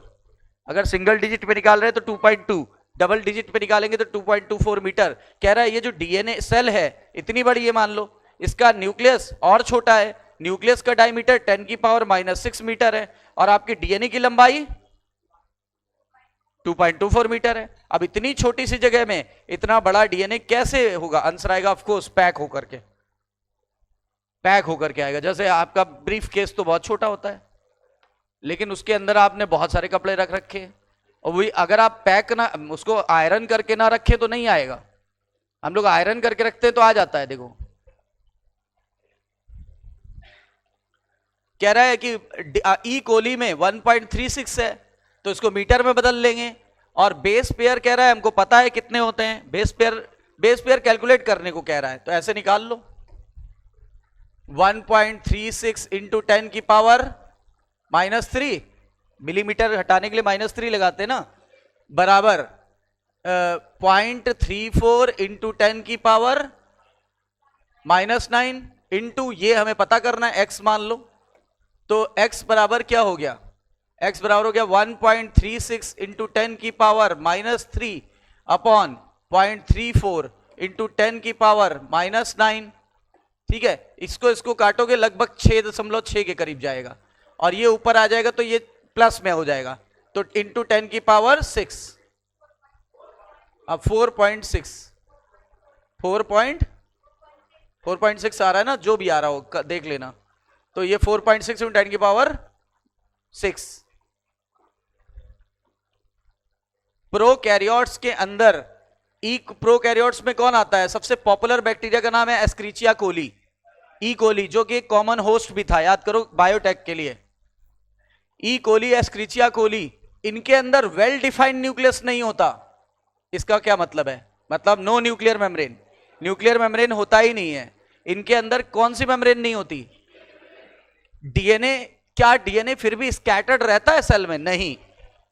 अगर सिंगल डिजिट पे निकाल रहे हैं तो 2.2, डबल डिजिट पे निकालेंगे तो 2.24 मीटर। कह रहा है ये जो डीएनए सेल है इतनी बड़ी है, मान लो इसका न्यूक्लियस और छोटा है, न्यूक्लियस का डायमीटर 10⁻⁻6 मीटर है, और आपकी डीएनए की लंबाई 2.24 मीटर है। अब इतनी छोटी सी जगह में इतना बड़ा डीएनए कैसे होगा, आंसर आएगा ऑफ कोर्स पैक होकर के, पैक होकर के आएगा। जैसे आपका ब्रीफ केस तो बहुत छोटा होता है, लेकिन उसके अंदर आपने बहुत सारे कपड़े रख रखे हैं, और वही अगर आप पैक ना, उसको आयरन करके ना रखें तो नहीं आएगा। हम लोग आयरन करके रखते हैं तो आ जाता है। देखो कह रहा है कि ई कोली में 1.36 है, तो इसको मीटर में बदल लेंगे। और बेस पेयर कह रहा है हमको पता है कितने होते हैं, बेस पेयर कैलकुलेट करने को कह रहा है, तो ऐसे निकाल लो 1.36 इंटू 10⁻⁻3, मिलीमीटर हटाने के लिए -3 लगाते ना, बराबर 0.34 इंटू 10⁻⁻9 इंटू, ये हमें पता करना है x मान लो, तो x बराबर क्या हो गया, x बराबर हो गया 1.36 इंटू 10⁻⁻3 अपॉन 0.34 इंटू 10⁻⁻9। ठीक है, इसको काटोगे लगभग 6.6 के करीब जाएगा, और ये ऊपर आ जाएगा तो ये प्लस में हो जाएगा, तो इंटू 10⁻6, अब 4.6 आ रहा है ना, जो भी आ रहा हो देख लेना, तो ये 4.6 इंटू 10⁻6। प्रोकैरियोट्स के अंदर, ई प्रोकैरियोट्स में कौन आता है, सबसे पॉपुलर बैक्टीरिया का नाम है एस्क्रिचिया कोली, ई कोली, जो कि कॉमन होस्ट भी था, याद करो बायोटेक के लिए। ई कोली, एस्क्रिचिया कोली, इनके अंदर वेल डिफाइंड न्यूक्लियस नहीं होता। इसका क्या मतलब है, मतलब no nuclear membrane, nuclear membrane होता ही नहीं है इनके अंदर। कौन सी मेम्ब्रेन नहीं होती, डीएनए। क्या डीएनए फिर भी स्कैटर्ड रहता है सेल में, नहीं,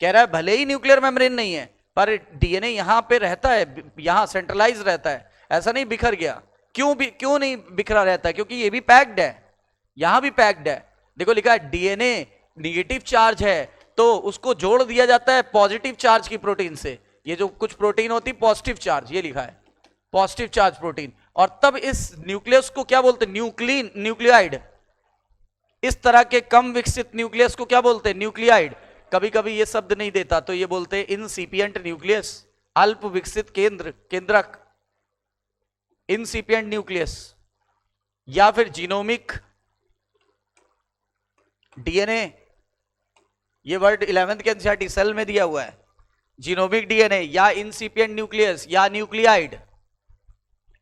कह रहा है भले ही न्यूक्लियर मेम्ब्रेन नहीं है पर डीएनए यहां पे रहता है, यहां सेंट्रलाइज रहता है, ऐसा नहीं बिखर गया। क्यों नहीं बिखरा रहता है, क्योंकि ये भी पैक्ड है, यहां भी पैक्ड है। देखो लिखा है डीएनए निगेटिव चार्ज है तो उसको जोड़ दिया जाता है पॉजिटिव चार्ज की प्रोटीन से। ये जो कुछ प्रोटीन होती है पॉजिटिव चार्ज, ये लिखा है पॉजिटिव चार्ज प्रोटीन, और तब इस न्यूक्लियस को क्या बोलते हैं, न्यूक्लियाइड। इस तरह के कम विकसित न्यूक्लियस को क्या बोलते हैं, न्यूक्लियाइड। कभी कभी ये शब्द नहीं देता तो ये बोलते हैं इनसिपिएंट न्यूक्लियस, अल्प विकसित केंद्रक, इनसिपिएंट न्यूक्लियस, या फिर जीनोमिक डीएनए। ये वर्ड 11th के एनसीईआरटी सेल में दिया हुआ है, जीनोमिक डीएनए या इनसिपिएंट न्यूक्लियस या न्यूक्लियाइड।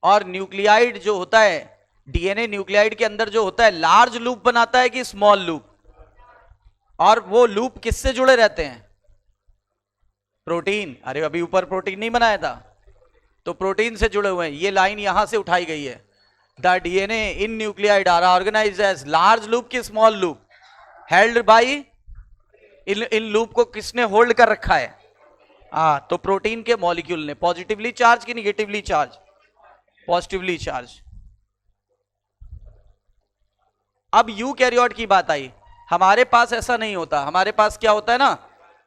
और न्यूक्लियाइड जो होता है डीएनए न्यूक्लियाइड के अंदर जो होता है लार्ज लूप बनाता है कि स्मॉल लूप? और वो लूप किससे जुड़े रहते हैं? प्रोटीन। अरे अभी ऊपर प्रोटीन नहीं बनाया था, तो प्रोटीन से जुड़े हुए हैं। ये लाइन यहां से उठाई गई है। The DNA in nucleoid are organized as large loop की स्मॉल लूप, हेल्ड बाई, इन लूप को किसने होल्ड कर रखा है? तो प्रोटीन के मॉलिक्यूल ने। पॉजिटिवली चार्ज की निगेटिवली चार्ज? Positively charge. अब यूकैरियोट की बात आई। हमारे पास ऐसा नहीं होता। हमारे पास क्या होता है ना,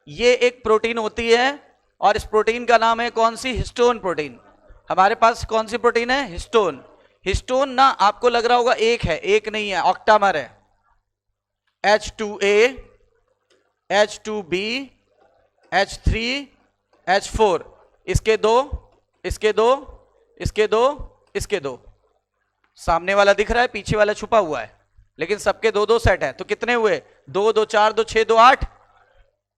ये एक प्रोटीन होती है और इस प्रोटीन का नाम है कौन सी? Histone protein. हमारे पास कौन सी प्रोटीन है? हिस्टोन। हिस्टोन ना आपको लग रहा होगा एक है, एक नहीं है, ऑक्टामर है। H2A, H2B, H3, H4, इसके दो, इसके दो, इसके दो, इसके दो। सामने वाला दिख रहा है, पीछे वाला छुपा हुआ है, लेकिन सबके दो दो सेट है। तो कितने हुए? 2 2 4 2 6 2 8।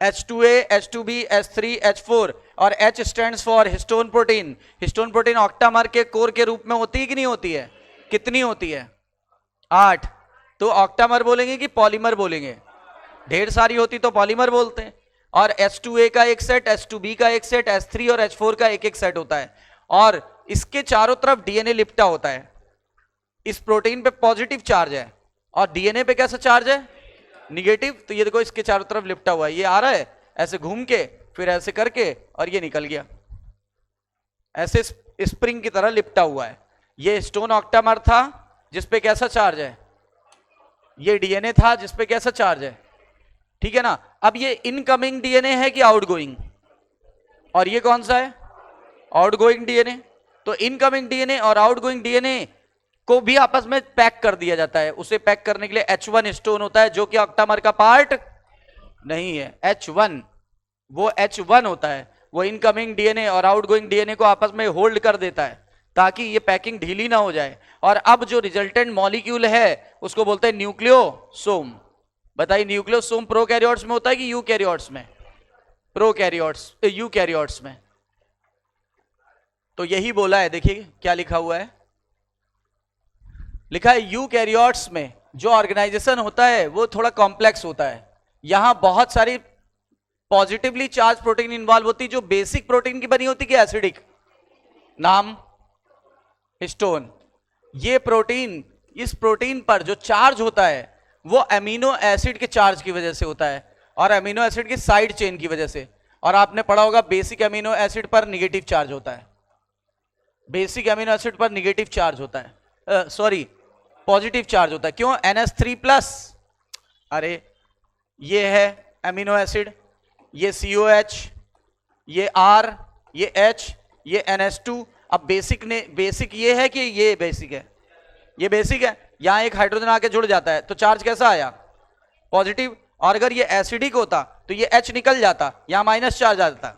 H2A, H2B, H3, H4 और H stands for histone protein. Histone protein octamer के कोर के रूप में होती है कि नहीं होती है? कितनी होती है? 8। तो ऑक्टामर बोलेंगे कि पॉलीमर बोलेंगे? ढेर सारी होती तो पॉलीमर बोलते हैं। और H2A का एक सेट, H2B का एक सेट, H3 और H4 का एक एक सेट होता है। और इसके चारों तरफ डीएनए लिपटा होता है। इस प्रोटीन पे पॉजिटिव चार्ज है और डीएनए पे कैसा चार्ज है? निगेटिव। तो ये देखो इसके चारों तरफ लिपटा हुआ है। ये आ रहा है ऐसे घूम के, फिर ऐसे करके, और ये निकल गया, ऐसे स्प्रिंग की तरह लिपटा हुआ है। ये स्टोन ऑक्टामर था जिसपे कैसा चार्ज है? ये डीएनए था जिसपे कैसा चार्ज है? ठीक है ना। अब ये इनकमिंग डीएनए है कि आउटगोइंग? और ये कौन सा है? Outgoing DNA. तो इनकमिंग डीएनए और आउटगोइंग डीएनए को भी आपस में पैक कर दिया जाता है। उसे पैक करने के लिए H1 स्टोन होता है, जो कि ऑक्टामर का पार्ट नहीं है। H1, वो H1 होता है, वो इनकमिंग डीएनए और आउटगोइंग डीएनए को आपस में होल्ड कर देता है ताकि ये पैकिंग ढीली ना हो जाए। और अब जो रिजल्टेंट मॉलिक्यूल है उसको बोलते हैं न्यूक्लियोसोम। बताइए, न्यूक्लियोसोम प्रोकैरियोट्स में होता है कि यूकैरियोट्स में? प्रोकैरियोट्स, यूकैरियोट्स में। तो यही बोला है, देखिए क्या लिखा हुआ है। लिखा है यूकैरियोट्स में जो ऑर्गेनाइजेशन होता है वो थोड़ा कॉम्प्लेक्स होता है। यहां बहुत सारी पॉजिटिवली चार्ज प्रोटीन इन्वॉल्व होती है जो बेसिक प्रोटीन की बनी होती है कि एसिडिक? नाम हिस्टोन। ये प्रोटीन, इस प्रोटीन पर जो चार्ज होता है वो अमीनो एसिड के चार्ज की वजह से होता है और अमीनो एसिड की साइड चेन की वजह से। और आपने पढ़ा होगा बेसिक अमीनो एसिड पर निगेटिव चार्ज होता है। बेसिक अमीनो एसिड पर निगेटिव चार्ज होता है, सॉरी पॉजिटिव चार्ज होता है। क्यों? NH3+। अरे ये है अमीनो एसिड, ये COH, ये R, ये H, ये NH2। अब बेसिक ने, बेसिक ये है कि ये बेसिक है? ये बेसिक है। यहां एक हाइड्रोजन आके जुड़ जाता है तो चार्ज कैसा आया? पॉजिटिव। और अगर ये एसिडिक होता तो ये H निकल जाता, यहां माइनस चार्ज आ जाता।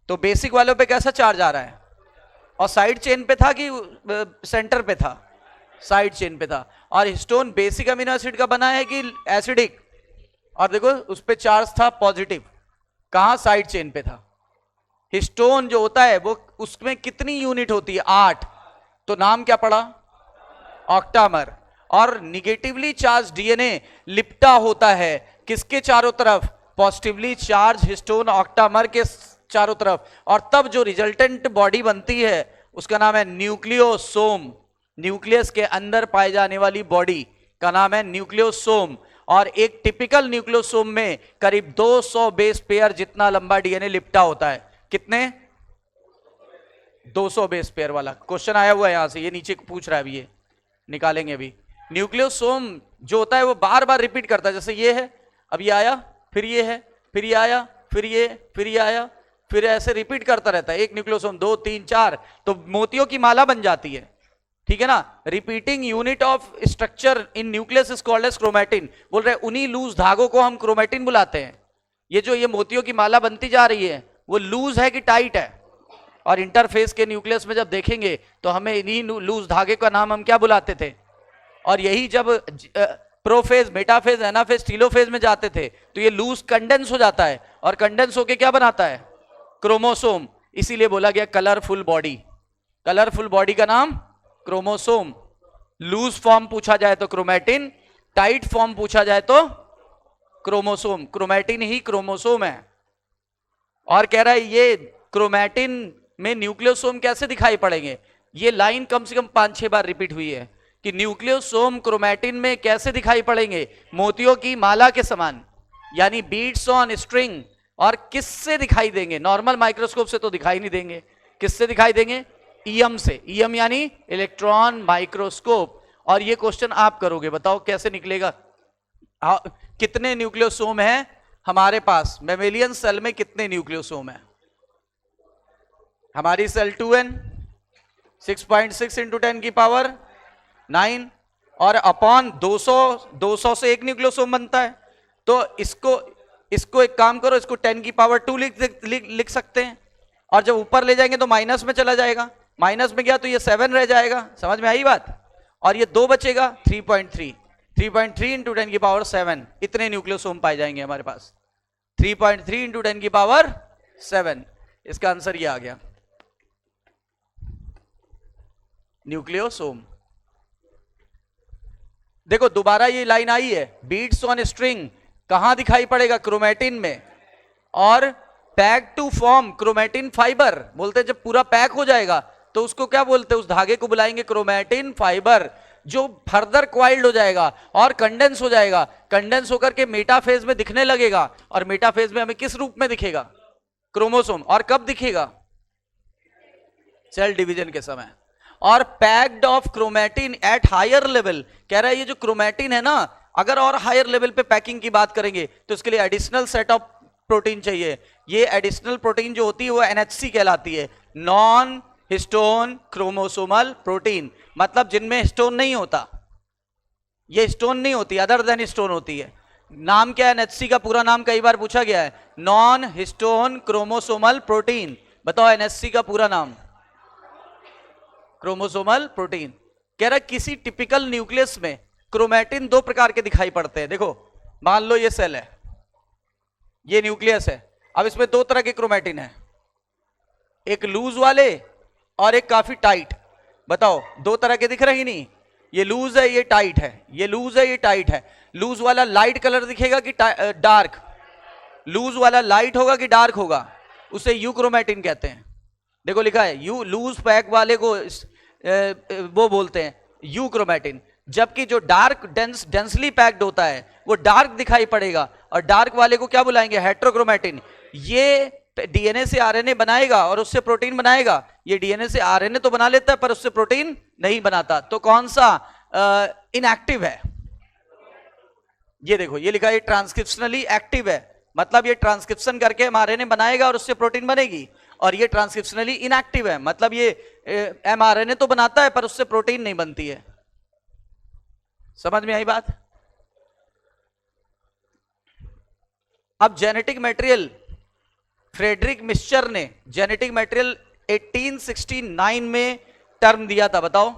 तो बेसिक वालों पे कैसा चार्ज आ रहा है? और साइड चेन पे था कि सेंटर पे था? साइड चेन पे था। और हिस्टोन बेसिक अमीनो एसिड का बना है कि एसिडिक? और देखो उस पे चार्ज था पॉजिटिव, कहां? साइड चेन पे था। हिस्टोन जो होता है वो, उसमें कितनी यूनिट होती है? 8। तो नाम क्या पड़ा? ऑक्टामर। और निगेटिवली चार्ज डीएनए लिपटा होता है किसके चारों तरफ? पॉजिटिवली चार्ज हिस्टोन ऑक्टामर के चारों तरफ। और तब जो रिजल्टेंट बॉडी बनती है उसका नाम है न्यूक्लियोसोम। न्यूक्लियस के अंदर पाई जाने वाली बॉडी का नाम है न्यूक्लियोसोम। और एक टिपिकल न्यूक्लियोसोम में करीब 200 बेस पेयर जितना लंबा डीएनए लिपटा होता है। कितने? 200 बेस पेयर वाला क्वेश्चन आया हुआ है यहां से, ये नीचे पूछ रहा है, अभी ये निकालेंगे। अभी न्यूक्लियोसोम जो होता है वो बार बार रिपीट करता है। जैसे ये है, अब ये आया, फिर ये है, फिर ये आया, फिर ये आया, फिर ऐसे रिपीट करता रहता है। एक न्यूक्लियोसोम 2 3 4, तो मोतियों की माला बन जाती है। ठीक है ना। Repeating unit of structure in nucleus is called as chromatin. बोल रहे उन्हीं लूज धागों को हम क्रोमैटिन बुलाते हैं। ये जो ये मोतियों की माला बनती जा रही है वो लूज है कि टाइट है? और इंटरफेस के न्यूक्लियस में जब देखेंगे तो हमें इन्हीं लूज धागे का नाम हम क्या बुलाते थे? और यही जब प्रोफेज, मेटाफेज, एनाफेज, टीलोफेज में जाते थे तो ये लूज कंडेंस हो जाता है और कंडेंस होके क्या बनाता है? क्रोमोसोम। इसीलिए बोला गया कलरफुल बॉडी। कलरफुल बॉडी का नाम क्रोमोसोम। लूज फॉर्म पूछा जाए तो क्रोमैटिन, टाइट फॉर्म पूछा जाए तो क्रोमोसोम। क्रोमैटिन ही क्रोमोसोम है। और कह रहा है ये क्रोमैटिन में न्यूक्लियोसोम कैसे दिखाई पड़ेंगे। ये लाइन कम से कम 5-6 बार रिपीट हुई है कि न्यूक्लियोसोम क्रोमैटिन में कैसे दिखाई पड़ेंगे, मोतियों की माला के समान, यानी बीड्स ऑन स्ट्रिंग। और किससे दिखाई देंगे, नॉर्मल माइक्रोस्कोप से तो दिखाई नहीं देंगे, किससे दिखाई देंगे, ईएम से। ईएम यानी इलेक्ट्रॉन माइक्रोस्कोप। और ये क्वेश्चन आप करोगे, बताओ कैसे निकलेगा। कितने न्यूक्लियोसोम है हमारे पास, मैमेलियन सेल में कितने न्यूक्लियोसोम है। हमारी सेल 2n 6.6 इंटू 10 की पावर 9 और अपॉन 200 से एक न्यूक्लियोसोम बनता है। तो इसको एक काम करो, इसको 10 की पावर 2 लिख सकते हैं। और जब ऊपर ले जाएंगे तो माइनस में चला जाएगा, माइनस में गया तो ये 7 रह जाएगा। समझ में आई बात। और ये 2 बचेगा, 3.3 इंटू 10 की पावर 7। इतने न्यूक्लियोसोम पाए जाएंगे हमारे पास, 3.3 इंटू 10 की पावर 7। इसका आंसर ये आ गया, न्यूक्लियोसोम। देखो दोबारा ये लाइन आई है, बीड्स ऑन स्ट्रिंग कहां दिखाई पड़ेगा, क्रोमैटिन में। और pack to form chromatin fibre, बोलते हैं जब पूरा पैक हो जाएगा तो उसको क्या बोलते हैं, उस धागे को बुलाएंगे क्रोमैटिन फाइबर, जो फर्दर क्वाइल्ड हो जाएगा और कंडेंस हो जाएगा। कंडेंस होकर के मेटाफेज में दिखने लगेगा। और मेटाफेज में हमें किस रूप में दिखेगा, क्रोमोसोम। और कब दिखेगा, सेल डिवीजन के समय। और packed of chromatin at higher level, कह रहा है ये जो क्रोमैटिन है ना, अगर और हायर लेवल पे पैकिंग की बात करेंगे तो इसके लिए एडिशनल सेट ऑफ प्रोटीन चाहिए। ये एडिशनल प्रोटीन जो होती है वो एनएचसी कहलाती है, नॉन हिस्टोन क्रोमोसोमल प्रोटीन। मतलब जिनमें हिस्टोन नहीं होता, ये हिस्टोन नहीं होती, अदर देन हिस्टोन होती है। नाम क्या है एनएचसी का, पूरा नाम कई बार पूछा गया है, नॉन हिस्टोन क्रोमोसोमल प्रोटीन। बताओ एनएचसी का पूरा नाम, क्रोमोसोमल प्रोटीन। कह रहा किसी टिपिकल न्यूक्लियस में क्रोमैटिन 2 प्रकार के दिखाई पड़ते हैं। देखो मान लो ये सेल है, ये न्यूक्लियस है। अब इसमें 2 तरह के क्रोमैटिन है, एक लूज वाले और एक काफी टाइट। बताओ 2 तरह के दिख रहे ही नहीं, ये लूज है ये टाइट है, ये लूज है ये टाइट है। लूज वाला लाइट कलर दिखेगा कि डार्क, लूज वाला लाइट होगा कि डार्क होगा, उसे यू क्रोमैटिन कहते हैं। देखो लिखा है यू, लूज पैक वाले को वो बोलते हैं यू क्रोमैटिन। जबकि जो डार्क डेंसली पैक्ड होता है वो डार्क दिखाई पड़ेगा, और डार्क वाले को क्या बुलाएंगे, हेट्रोक्रोमैटिन। ये डीएनए से आरएनए बनाएगा और उससे प्रोटीन बनाएगा। ये डीएनए से आरएनए तो बना लेता है पर उससे प्रोटीन नहीं बनाता। तो कौन सा इनएक्टिव है, ये देखो ये लिखा है ट्रांसक्रिप्शनली एक्टिव है, मतलब ये ट्रांसक्रिप्शन करके एमआरएनए बनाएगा और उससे प्रोटीन बनेगी। और ये ट्रांसक्रिप्शनली इनएक्टिव है, मतलब ये एमआरएनए तो बनाता है पर उससे प्रोटीन नहीं बनती है। समझ में आई बात। अब जेनेटिक मटेरियल, फ्रेडरिक मिस्चर ने जेनेटिक मटेरियल 1869 में टर्म दिया था। बताओ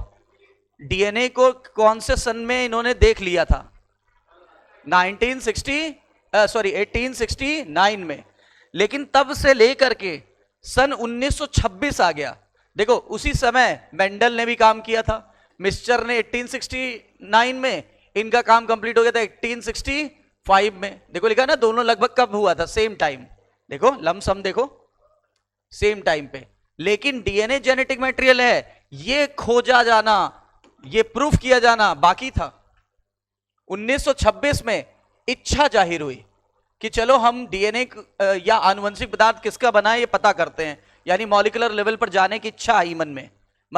डीएनए को कौन से सन में इन्होंने देख लिया था, 1869 में। लेकिन तब से लेकर के सन 1926 आ गया। देखो उसी समय मेंडल ने भी काम किया था, मिस्चर ने 1869 में, इनका काम कंप्लीट हो गया था 1865 में। देखो लिखा ना दोनों लगभग कब हुआ था, सेम टाइम। देखो लमसम देखो सेम टाइम पे। लेकिन डीएनए जेनेटिक मटेरियल है, ये खोजा जाना, ये प्रूफ किया जाना बाकी था। 1926 में इच्छा जाहिर हुई कि चलो हम डीएनए या आनुवंशिक पदार्थ किसका बना है ये पता करते हैं, यानी मॉलिक्यूलर लेवल पर जाने की इच्छा आई मन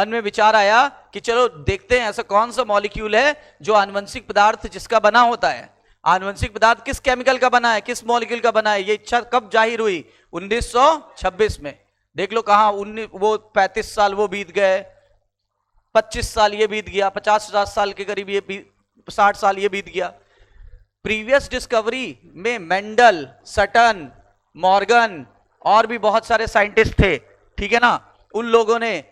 में विचार आया कि चलो देखते हैं ऐसा कौन सा मॉलिक्यूल है जो आनुवंशिक पदार्थ जिसका बना होता है। आनुवंशिक पदार्थ किस केमिकल का बना है, किस मॉलिक्यूल का बना है, ये इच्छा कब जाहिर हुई, 1926 में। देख लो कहां वो 35 साल वो बीत गए, 25 साल ये बीत गया, 50-60 साल के करीब ये 60 साल ये बीत गया। प्रीवियस डिस्कवरी में मेंडल, सटन, मॉर्गन और भी बहुत सारे साइंटिस्ट थे, ठीक है ना। उन लोगों ने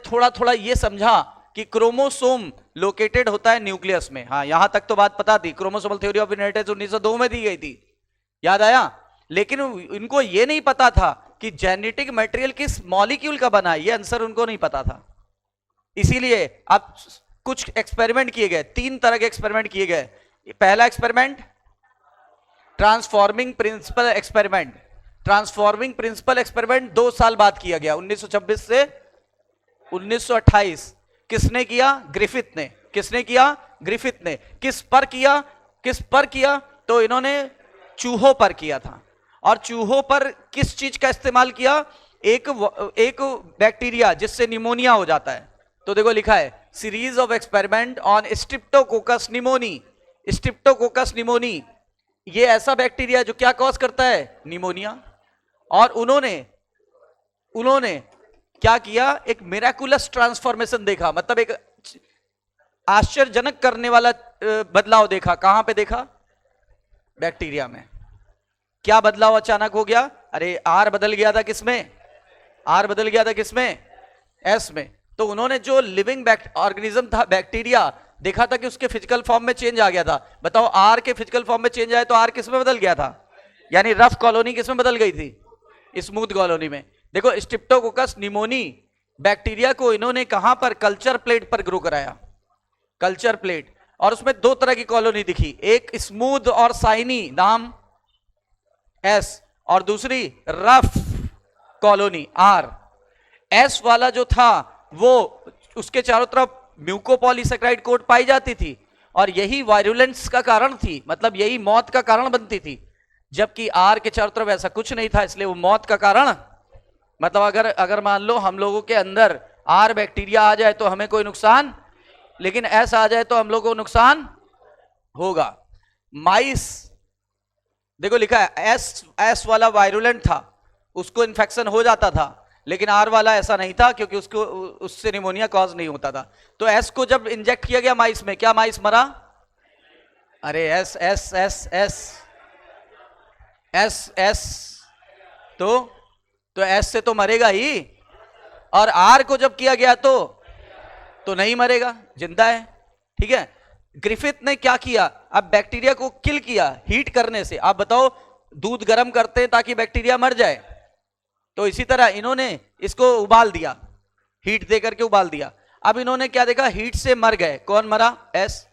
थोड़ा थोड़ा ये समझा कि क्रोमोसोम लोकेटेड होता है न्यूक्लियस में। हाँ यहां तक तो बात पता थी, क्रोमोसोमल थ्योरी ऑफ इनहेरिटेंस 1902 में दी गई थी, याद आया। लेकिन इनको ये नहीं पता था कि जेनेटिक मटेरियल किस मॉलिक्यूल का बना है, ये आंसर उनको नहीं पता था। इसीलिए अब कुछ एक्सपेरिमेंट किए गए, 3 तरह के एक्सपेरिमेंट किए गए। पहला experiment transforming principle experiment. Transforming principle experiment 2 साल बाद किया गया, 1926 से 1928। किसने किया? ग्रिफिथ ने। किसने किया? ग्रिफिथ ने। किस पर किया? किस पर किया? तो इन्होंने चूहों पर किया था। और चूहों पर किस चीज का इस्तेमाल किया? एक बैक्टीरिया जिससे निमोनिया हो जाता है। तो देखो लिखा है series of experiment on Streptococcus pneumoniae. Streptococcus pneumoniae ये ऐसा बैक्टीरिया जो क्या कॉज करता है? निमोनिया। और उन्होंने क्या किया? एक मिराकुलस ट्रांसफॉर्मेशन देखा, मतलब एक आश्चर्यजनक करने वाला बदलाव देखा। कहां पे देखा? बैक्टीरिया में। क्या बदलाव अचानक हो गया? अरे आर बदल गया था किसमें? आर बदल गया था किसमें? एस में। तो उन्होंने जो लिविंग ऑर्गेनिज्म था बैक्टीरिया, देखा था कि उसके फिजिकल फॉर्म में चेंज आ गया था। बताओ आर के फिजिकल फॉर्म में चेंज आया तो आर किसमें बदल गया था? यानी रफ कॉलोनी किसमें बदल गई थी? स्मूथ कॉलोनी में। देखो स्ट्रिप्टोकोकस निमोनी बैक्टीरिया को इन्होंने कहां पर? कल्चर प्लेट पर ग्रो कराया। Culture plate. और उसमें 2 तरह की कॉलोनी दिखी, एक स्मूथ और साइनी नाम एस, और दूसरी रफ कॉलोनी आर। एस वाला जो था वो उसके चारों तरफ म्यूकोपॉलीसेकेराइड कोट पाई जाती थी और यही वायरुलेंस का कारण थी, मतलब यही मौत का कारण बनती थी। जबकि आर के चारों तरफ ऐसा कुछ नहीं था, इसलिए वो मौत का कारण, मतलब अगर मान लो हम लोगों के अंदर आर बैक्टीरिया आ जाए तो हमें कोई नुकसान, लेकिन एस आ जाए तो हम लोगों को नुकसान होगा। माइस देखो लिखा है एस वाला वायरुलेंट था, उसको इन्फेक्शन हो जाता था, लेकिन आर वाला ऐसा नहीं था क्योंकि उससे निमोनिया कॉज नहीं होता था। तो एस को जब इंजेक्ट किया गया माइस में, क्या माइस मरा? अरे S S S S S S तो एस से तो मरेगा ही, और आर को जब किया गया तो नहीं मरेगा, जिंदा है। ठीक है। ग्रिफिथ ने क्या किया? अब बैक्टीरिया को किल किया हीट करने से। आप बताओ दूध गर्म करते हैं ताकि बैक्टीरिया मर जाए, तो इसी तरह इन्होंने इसको उबाल दिया, हीट देकर के उबाल दिया। अब इन्होंने क्या देखा? हीट से मर गए। कौन मरा? एस।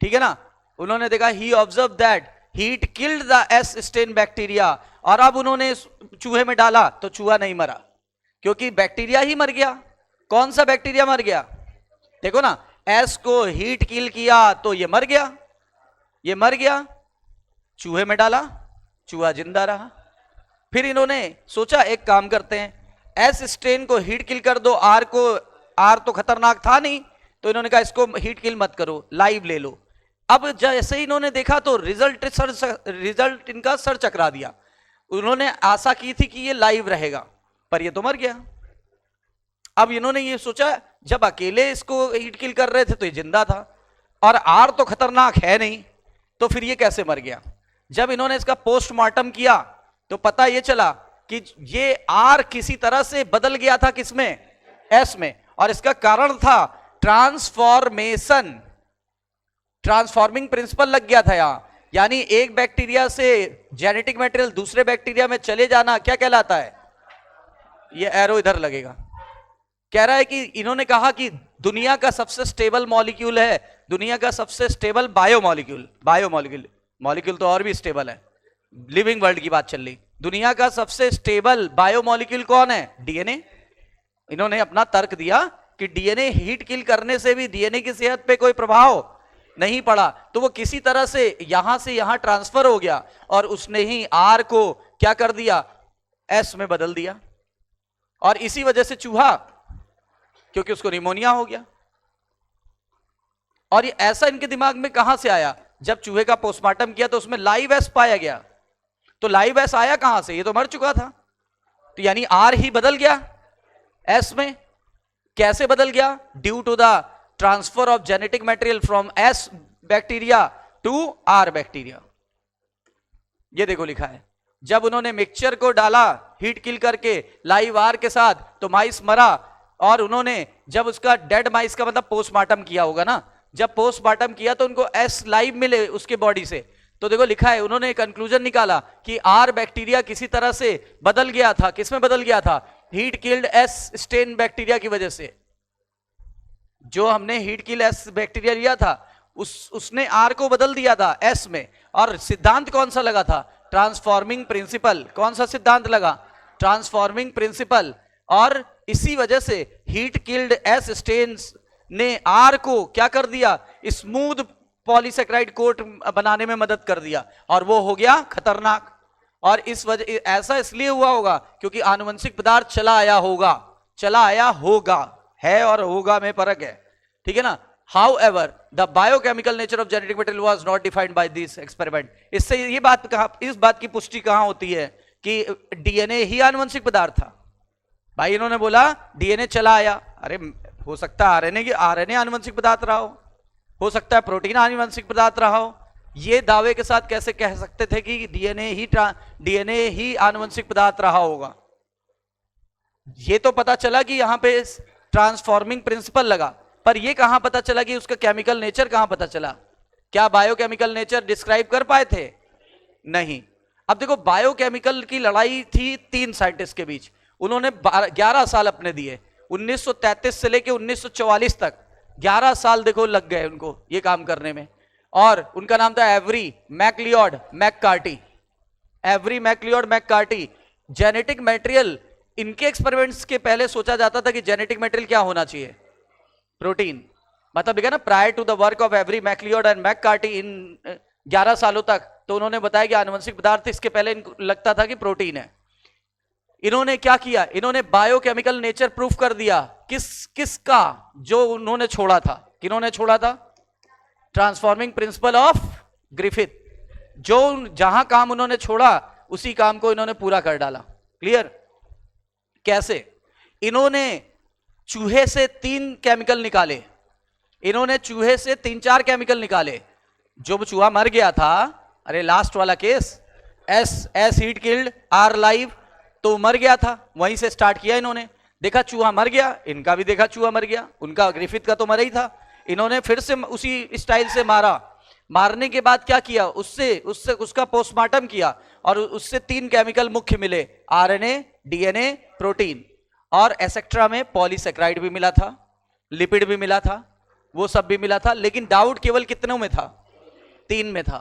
ठीक है ना। उन्होंने देखा ही observe that heat killed the S strain bacteria, और अब उन्होंने चूहे में डाला तो चूहा नहीं मरा क्योंकि बैक्टीरिया ही मर गया। कौन सा बैक्टीरिया मर गया? देखो ना, एस को हीट किल किया तो ये मर गया, ये मर गया। चूहे में डाला, चूहा जिंदा रहा। फिर इन्होंने सोचा एक काम करते हैं, एस स्ट्रेन को हीट किल कर दो, आर तो खतरनाक था नहीं, तो इन्होंने कहा इसको हीट किल मत करो, लाइव ले लो। अब जैसे ही इन्होंने देखा तो रिजल्ट इनका सर चकरा दिया। उन्होंने आशा की थी कि ये लाइव रहेगा, पर ये तो मर गया। अब इन्होंने ये सोचा जब अकेले इसको हीट किल कर रहे थे तो ये जिंदा था, और आर तो खतरनाक है नहीं, तो फिर ये कैसे मर गया? जब इन्होंने इसका पोस्टमार्टम किया तो पता ये चला कि ये आर किसी तरह से बदल गया था किसमें? एस में। और इसका कारण था ट्रांसफॉर्मेशन, ट्रांसफॉर्मिंग प्रिंसिपल लग गया था यहां। यानी एक बैक्टीरिया से जेनेटिक मटेरियल दूसरे बैक्टीरिया में चले जाना क्या कहलाता है? ये एरो इधर लगेगा। कह रहा है कि इन्होंने कहा कि दुनिया का सबसे स्टेबल मॉलिक्यूल है, दुनिया का सबसे स्टेबल मॉलिक्यूल तो और भी स्टेबल है, लिविंग वर्ल्ड की बात चल रही। दुनिया का सबसे स्टेबल बायोमॉलिक्यूल कौन है? डीएनए। इन्होंने अपना तर्क दिया कि डीएनए हीट किल करने से भी डीएनए की सेहत पे कोई प्रभाव नहीं पड़ा, तो वो किसी तरह से यहां ट्रांसफर हो गया और उसने ही आर को क्या कर दिया? एस में बदल दिया। और इसी वजह से चूहा, क्योंकि उसको निमोनिया हो गया। और ये ऐसा इनके दिमाग में कहां से आया? जब चूहे का पोस्टमार्टम किया तो उसमें लाइव एस पाया गया। तो लाइव एस आया कहां से? ये तो मर चुका था। तो यानी आर ही बदल गया एस में। कैसे बदल गया? Due to the transfer of genetic material from S bacteria to R bacteria. ये देखो लिखा है, जब उन्होंने मिक्सचर को डाला हीट किल करके लाइव आर के साथ, तो माइस मरा। और उन्होंने जब उसका डेड माइस का मतलब पोस्टमार्टम किया होगा ना, जब पोस्टमार्टम किया तो उनको एस लाइव मिले उसके बॉडी से। तो देखो लिखा है, उन्होंने कंक्लूजन निकाला कि आर बैक्टीरिया किसी तरह से बदल गया था। किसमें बदल गया था? Heat killed S strain bacteria की वजह से। जो हमने हीट किल एस बैक्टीरिया लिया था उसने आर को बदल दिया था एस में, और सिद्धांत कौन सा लगा था? Transforming principle. कौन सा सिद्धांत लगा? Transforming principle. और इसी वजह से हीट किल्ड एस स्टेन्स ने आर को क्या कर दिया? स्मूथ पॉलीसेक्राइड कोट बनाने में मदद कर दिया, और वो हो गया खतरनाक। और इस वजह ऐसा इसलिए हुआ होगा क्योंकि आनुवंशिक पदार्थ चला आया होगा, है और होगा में फर्क है, ठीक है ना। However, the biochemical nature of genetic material was not defined by this experiment. इससे ये बात इस बात की पुष्टि कहां होती है कि डीएनए ही आनुवंशिक पदार्थ था? भाई इन्होंने बोला डीएनए चला आया, अरे हो सकता है आरएनए आनुवंशिक पदार्थ रहा हो सकता है प्रोटीन आनुवंशिक पदार्थ रहा हो। ये दावे के साथ कैसे कह सकते थे कि डीएनए ही आनुवंशिक पदार्थ रहा होगा? ये तो पता चला कि यहां पे ट्रांसफॉर्मिंग प्रिंसिपल लगा, पर ये कहां पता चला कि उसका केमिकल नेचर कहां पता चला? क्या बायोकेमिकल नेचर डिस्क्राइब कर पाए थे? नहीं। अब देखो, बायोकेमिकल की लड़ाई थी 3 साइंटिस्ट के बीच, उन्होंने 11 साल अपने दिए, 1933 से लेकर 1944 तक 11 साल देखो लग गए उनको ये काम करने में। और उनका नाम था Avery MacLeod McCarty. Genetic material, इनके एक्सपेरिमेंट्स के पहले सोचा जाता था कि जेनेटिक मटेरियल क्या होना चाहिए? प्रोटीन। मतलब देखा ना, prior to the work of Avery MacLeod and McCarty in 11 सालों तक, तो उन्होंने बताया कि आनुवंशिक पदार्थ, इसके पहले इनको लगता था कि प्रोटीन है। इन्होंने क्या किया? इन्होंने बायोकेमिकल नेचर प्रूफ कर दिया। किसका? जो उन्होंने छोड़ा था। किन्होंने छोड़ा था? Transforming principle of Griffith. जो जहां काम उन्होंने छोड़ा उसी काम को इन्होंने पूरा कर डाला। क्लियर? कैसे? इन्होंने चूहे से 3 केमिकल निकाले, इन्होंने चूहे से 3-4 केमिकल निकाले। जो चूहा मर गया था, अरे लास्ट वाला case, S heat killed R live, तो मर गया था, वहीं से स्टार्ट किया इन्होंने। देखा चूहा मर गया, इनका भी देखा चूहा मर गया, उनका ग्रिफिथ का तो मरा ही था। इन्होंने फिर से उसी स्टाइल से मारा। मारने के बाद क्या किया? उसका पोस्टमार्टम किया, और उससे 3 केमिकल मुख्य मिले, आरएनए, डीएनए, प्रोटीन, और एसेक्ट्रा में पॉलीसेक्राइड भी मिला था, लिपिड भी मिला था, वो सब भी मिला था। लेकिन डाउट केवल कितनों में था? 3 में था।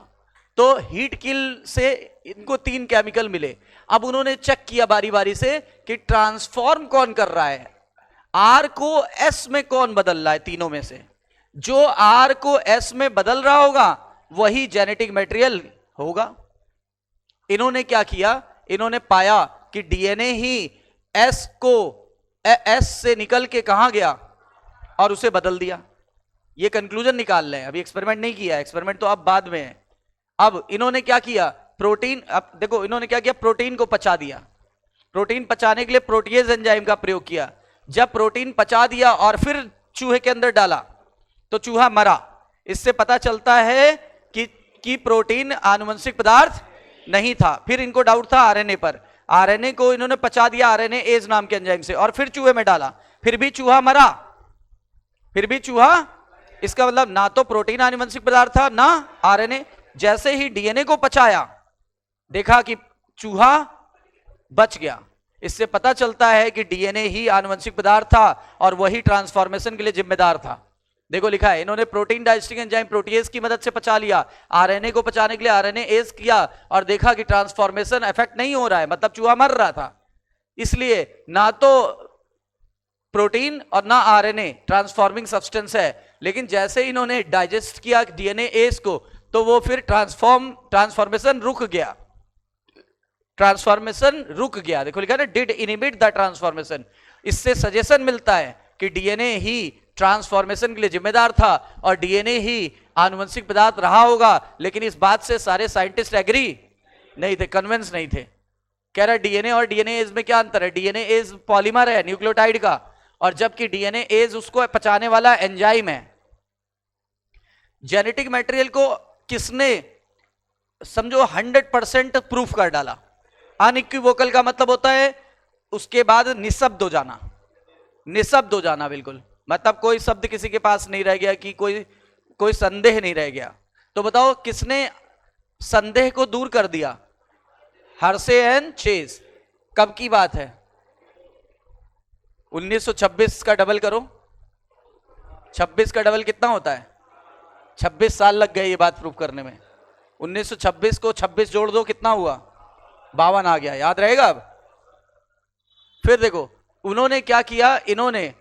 तो हीट किल से इनको 3 केमिकल मिले। अब उन्होंने चेक किया बारी बारी से कि ट्रांसफॉर्म कौन कर रहा है, आर को एस में कौन बदल रहा है तीनों में से। जो आर को एस में बदल रहा होगा वही जेनेटिक मटेरियल होगा। इन्होंने क्या किया? इन्होंने पाया कि डीएनए ही एस से निकल के कहां गया और उसे बदल दिया। ये कंक्लूजन निकाल रहे हैं, अभी एक्सपेरिमेंट नहीं किया, एक्सपेरिमेंट तो अब बाद में है। अब इन्होंने क्या किया? प्रोटीन, अब देखो इन्होंने क्या किया, प्रोटीन को पचा दिया। प्रोटीन पचाने के लिए प्रोटीएज एंजाइम का प्रयोग किया। जब प्रोटीन पचा दिया और फिर चूहे के अंदर डाला तो चूहा मरा। इससे पता चलता है कि प्रोटीन आनुवंशिक पदार्थ नहीं था। फिर इनको डाउट था आरएनए पर, आरएनए को इन्होंने पचा दिया आरएनए एज नाम के एंजाइम से, और फिर चूहे में डाला, फिर भी चूहा मरा, फिर भी चूहा। इसका मतलब ना तो प्रोटीन आनुवंशिक पदार्थ था ना आरएनए। जैसे ही डीएनए को पचाया, देखा कि चूहा बच गया। इससे पता चलता है कि डीएनए ही आनुवंशिक पदार्थ था और वही ट्रांसफॉर्मेशन के लिए जिम्मेदार था। देखो लिखा है, इन्होंने प्रोटीन डाइजेस्टिंग एंजाइम प्रोटीएज की मदद से पचा लिया, आरएनए को पचाने के लिए आरएनए एज किया, और देखा कि ट्रांसफॉर्मेशन इफेक्ट नहीं हो रहा है, मतलब चूहा मर रहा था। इसलिए ना तो प्रोटीन और ना आरएनए ट्रांसफॉर्मिंग सब्सटेंस है। लेकिन जैसे इन्होंने डाइजेस्ट किया डीएनए एज को, तो वो फिर ट्रांसफॉर्मेशन रुक गया। ट्रांसफॉर्मेशन रुक गया, देखो लिखा है ना, डिड इनिबिट द ट्रांसफॉर्मेशन। इससे सजेशन मिलता है कि डीएनए ही ट्रांसफॉर्मेशन के लिए जिम्मेदार था और डीएनए ही आनुवंशिक पदार्थ रहा होगा। लेकिन इस बात से सारे साइंटिस्ट एग्री नहीं थे, कन्विंस नहीं थे। कह रहा डीएनए और डीएनए एज में क्या अंतर है? डीएनए एज पॉलीमर है न्यूक्लियोटाइड का, और जबकि डीएनए एज उसको पचाने वाला एंजाइम है। जेनेटिक मटेरियल को किसने समझो 100% प्रूफ कर डाला? अनइक्विवोकल का मतलब होता है उसके बाद निशब्द हो जाना, निशब्द हो जाना बिल्कुल, मतलब कोई शब्द किसी के पास नहीं रह गया, कि कोई संदेह नहीं रह गया। तो बताओ किसने संदेह को दूर कर दिया? Hershey and chase. कब की बात है? 1926 का डबल करो, 26 का डबल कितना होता है? 26 साल लग गए ये बात प्रूव करने में। 1926 को 26 जोड़ दो, कितना हुआ? 52 आ गया। याद रहेगा अब? फिर देखो उन्होंने क्या किया, इन्होंने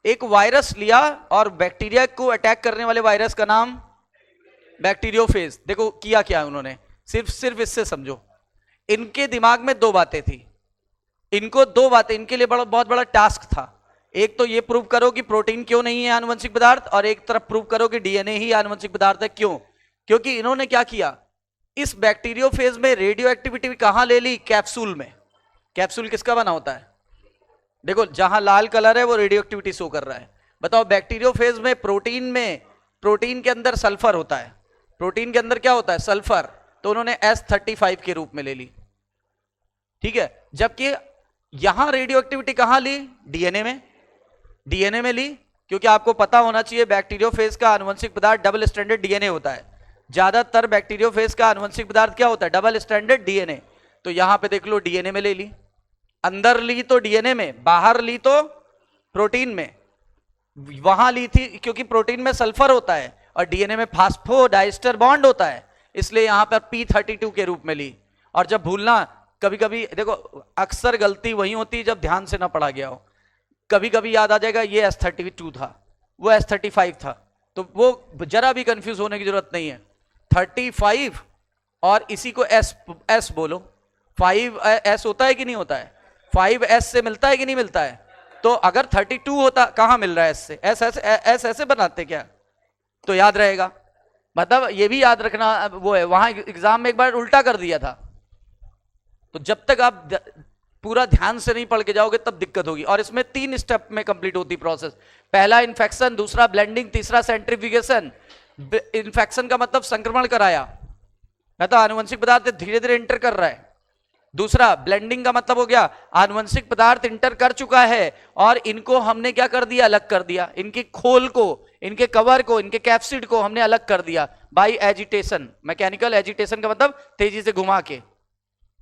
एक वायरस लिया और बैक्टीरिया को अटैक करने वाले वायरस का नाम बैक्टीरियोफेज। देखो किया क्या उन्होंने, सिर्फ इससे समझो। इनके दिमाग में दो बातें थी, इनको दो बातें, इनके लिए बहुत बड़ा टास्क था। एक तो ये प्रूव करो कि प्रोटीन क्यों नहीं है आनुवंशिक पदार्थ, और एक तरफ प्रूव करो कि डीएनए ही आनुवंशिक पदार्थ है। क्यों? क्योंकि इन्होंने क्या किया, इस बैक्टीरियोफेज में रेडियो एक्टिविटी कहां ले ली? कैप्सूल में। कैप्सूल किसका बना होता है? देखो जहां लाल कलर है वो रेडियो एक्टिविटी शो कर रहा है। बताओ बैक्टीरियोफेज में प्रोटीन के अंदर सल्फर होता है, प्रोटीन के अंदर क्या होता है? सल्फर। तो उन्होंने S35 के रूप में ले ली, ठीक है। जबकि यहां रेडियो एक्टिविटी कहां ली? डीएनए में ली, क्योंकि आपको पता होना चाहिए बैक्टीरियोफेज का आनुवंशिक पदार्थ डबल स्ट्रैंडेड डीएनए होता है। ज्यादातर बैक्टीरियोफेज का आनुवंशिक पदार्थ क्या होता है? Double stranded DNA. तो यहां पे देख लो डीएनए में ले ली, अंदर ली तो डीएनए में, बाहर ली तो प्रोटीन में। वहां ली थी क्योंकि प्रोटीन में सल्फर होता है और डीएनए में फास्फोडाइस्टर बॉन्ड होता है, इसलिए यहां पर P32 के रूप में ली। और जब भूलना, कभी कभी देखो अक्सर गलती वही होती है जब ध्यान से ना पढ़ा गया हो। कभी कभी याद आ जाएगा ये S32 था, वो S35 था, तो वो जरा भी कंफ्यूज होने की जरूरत नहीं है। 35 और इसी को S बोलो, 5S होता है कि नहीं होता है? 5S से मिलता है कि नहीं मिलता है? तो अगर 32 होता, कहां मिल रहा है? S से। S ऐसे बनाते क्या? तो याद रहेगा। मतलब ये भी याद रखना, वो है वहां एग्जाम में एक बार उल्टा कर दिया था। तो जब तक आप पूरा ध्यान से नहीं पढ़ के जाओगे तब दिक्कत होगी। और इसमें 3 स्टेप में कंप्लीट होती प्रोसेस। पहला इन्फेक्शन, दूसरा ब्लेंडिंग, तीसरा सेंट्रीफ्यूगेशन। इन्फेक्शन का मतलब संक्रमण कराया, मतलब आनुवंशिक पदार्थ धीरे धीरे इंटर कर रहा है। दूसरा ब्लेंडिंग का मतलब हो गया आनुवंशिक पदार्थ इंटर कर चुका है और इनको हमने क्या कर दिया? अलग कर दिया। इनके खोल को, इनके कवर को, इनके कैप्सिड को हमने अलग कर दिया बाय एजिटेशन। मैकेनिकल एजिटेशन का मतलब तेजी से घुमा के।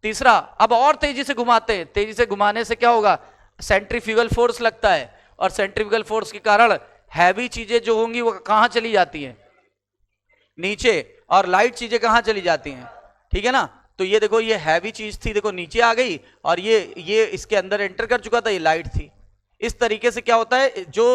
तीसरा, अब और तेजी से घुमाते हैं, तेजी से घुमाने से क्या होगा? सेंट्रीफ्यूगल फोर्स लगता है, और सेंट्रीफ्यूगल फोर्स के कारण हैवी चीजें जो होंगी वो कहां चली जाती हैं? नीचे। और लाइट चीजें कहां चली जाती हैं? ठीक है ना। तो ये देखो, ये हैवी चीज थी, देखो नीचे आ गई, और ये इसके अंदर एंटर कर चुका था, ये लाइट थी। इस तरीके से क्या होता है, जो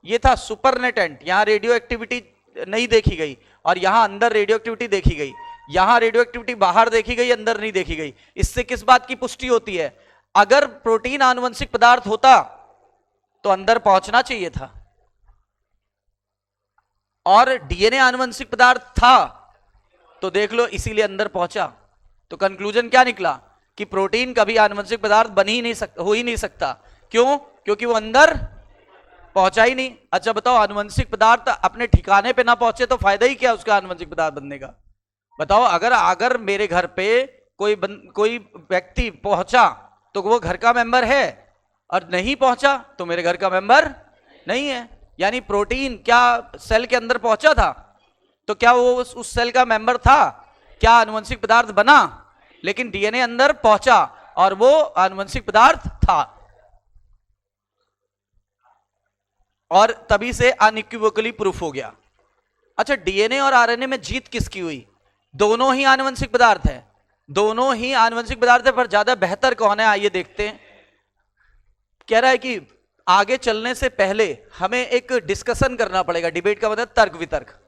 ये था सुपरनेटेंट, यहां रेडियो एक्टिविटी नहीं देखी गई और यहां अंदर रेडियो एक्टिविटी देखी गई। यहां रेडियो एक्टिविटी बाहर देखी गई, अंदर नहीं देखी गई। इससे किस बात की पुष्टि होती है? अगर प्रोटीन आनुवंशिक पदार्थ होता तो अंदर पहुंचना चाहिए था, और डीएनए आनुवंशिक पदार्थ था तो देख लो इसीलिए अंदर पहुंचा। तो कंक्लूजन क्या निकला कि प्रोटीन कभी आनुवंशिक पदार्थ बन ही नहीं सकता, हो ही नहीं सकता। क्यों? क्योंकि वो अंदर पहुंचा ही नहीं। अच्छा बताओ, आनुवंशिक पदार्थ अपने ठिकाने पे ना पहुंचे तो फायदा ही क्या उसका आनुवंशिक पदार्थ बनने का? बताओ, अगर मेरे घर पे कोई व्यक्ति पहुंचा तो वो घर का मेंबर है, और नहीं पहुंचा तो मेरे घर का मेंबर नहीं है। यानी प्रोटीन क्या सेल के अंदर पहुंचा था तो क्या वो उस सेल का मेंबर था? क्या आनुवंशिक पदार्थ बना? लेकिन डीएनए अंदर पहुंचा और वो आनुवंशिक पदार्थ था, और तभी से अनइक्विवोकली प्रूफ हो गया। अच्छा, डीएनए और आरएनए में जीत किसकी हुई? दोनों ही आनुवंशिक पदार्थ है, दोनों ही आनुवंशिक पदार्थ है, पर ज्यादा बेहतर कौन है? आइए देखते हैं। कह रहा है कि आगे चलने से पहले हमें एक डिस्कशन करना पड़ेगा, डिबेट का मतलब तर्क वितर्क,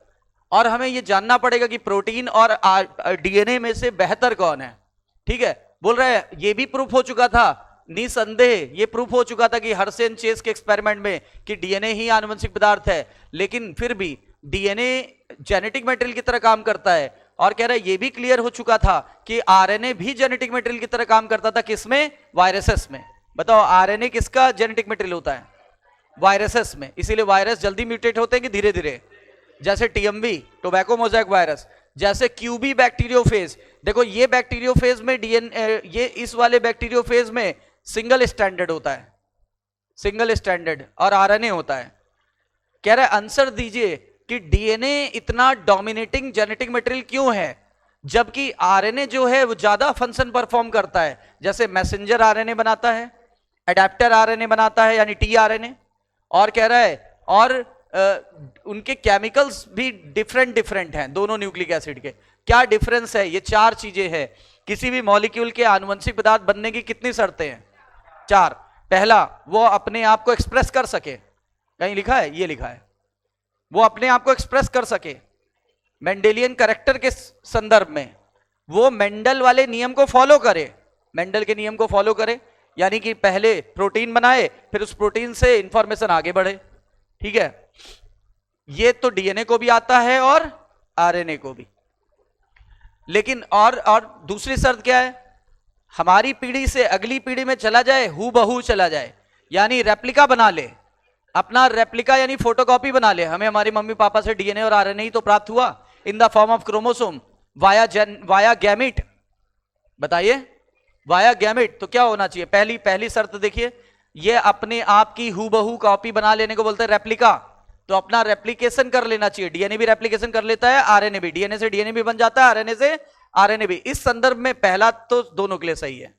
और हमें यह जानना पड़ेगा कि प्रोटीन और डीएनए में से बेहतर कौन है। ठीक है, बोल रहे हैं यह भी प्रूफ हो चुका था, निसंदेह ये प्रूफ हो चुका था कि हर्शे चेस के एक्सपेरिमेंट में कि डीएनए ही आनुवंशिक पदार्थ है, लेकिन फिर भी डीएनए जेनेटिक मटेरियल की तरह काम करता है। और कह रहा है ये भी क्लियर हो चुका था कि आरएनए भी जेनेटिक मटेरियल की तरह काम करता था। किसमें? वायरसेस में। बताओ, आरएनए किसका जेनेटिक मटेरियल होता है? वायरसेस में। इसीलिए वायरस जल्दी म्यूटेट होते हैं कि धीरे धीरे? जैसे टीएमवी, टोबैको मोज़ेक वायरस, जैसे क्यूबी बैक्टीरियोफेज। देखो ये बैक्टीरियोफेज में ये इस वाले बैक्टीरियोफेज में सिंगल स्टैंडर्ड होता है, सिंगल स्टैंडर्ड, और आरएनए होता है। कह रहा है आंसर दीजिए कि डीएनए इतना डोमिनेटिंग जेनेटिक मटेरियल क्यों है, जबकि आरएनए जो है वो ज्यादा फंक्शन परफॉर्म करता है। जैसे मैसेंजर आरएनए बनाता है, एडेप्टर आरएनए बनाता है यानी टीआरएनए, और कह रहा है और उनके केमिकल्स भी डिफरेंट डिफरेंट हैं दोनों न्यूक्लिक एसिड के। क्या डिफरेंस है? ये चार चीजें हैं। किसी भी मॉलिक्यूल के आनुवंशिक पदार्थ बनने की कितनी शर्तें हैं? चार। पहला, वो अपने आप को एक्सप्रेस कर सके। कहीं लिखा है? ये लिखा है, वो अपने आप को एक्सप्रेस कर सके मेंडेलियन कैरेक्टर के संदर्भ में। वो मेंडल वाले नियम को फॉलो करे, मेंडल के नियम को फॉलो करे, यानी कि पहले प्रोटीन बनाए, फिर उस प्रोटीन से इंफॉर्मेशन आगे बढ़े। ठीक है, ये तो डीएनए को भी आता है और आरएनए को भी। लेकिन और दूसरी शर्त क्या है? हमारी पीढ़ी से अगली पीढ़ी में चला जाए, हूबहू चला जाए, यानी रेप्लिका बना ले, अपना रेप्लिका यानी फोटोकॉपी बना ले। हमें हमारे मम्मी पापा से डीएनए और आरएनए ही तो प्राप्त हुआ in the form of chromosome via gamete. बताइए, वाया गैमिट। तो क्या होना चाहिए? पहली शर्त देखिए, ये अपने आप की हूबहू कॉपी बना लेने को बोलते हैं रेप्लिका। तो अपना रेप्लिकेशन कर लेना चाहिए। डीएनए भी रेप्लिकेशन कर लेता है, आरएनए भी। डीएनए से डीएनए भी बन जाता है, आरएनए से आरएनए भी। इस संदर्भ में पहला तो दोनों के लिए सही है,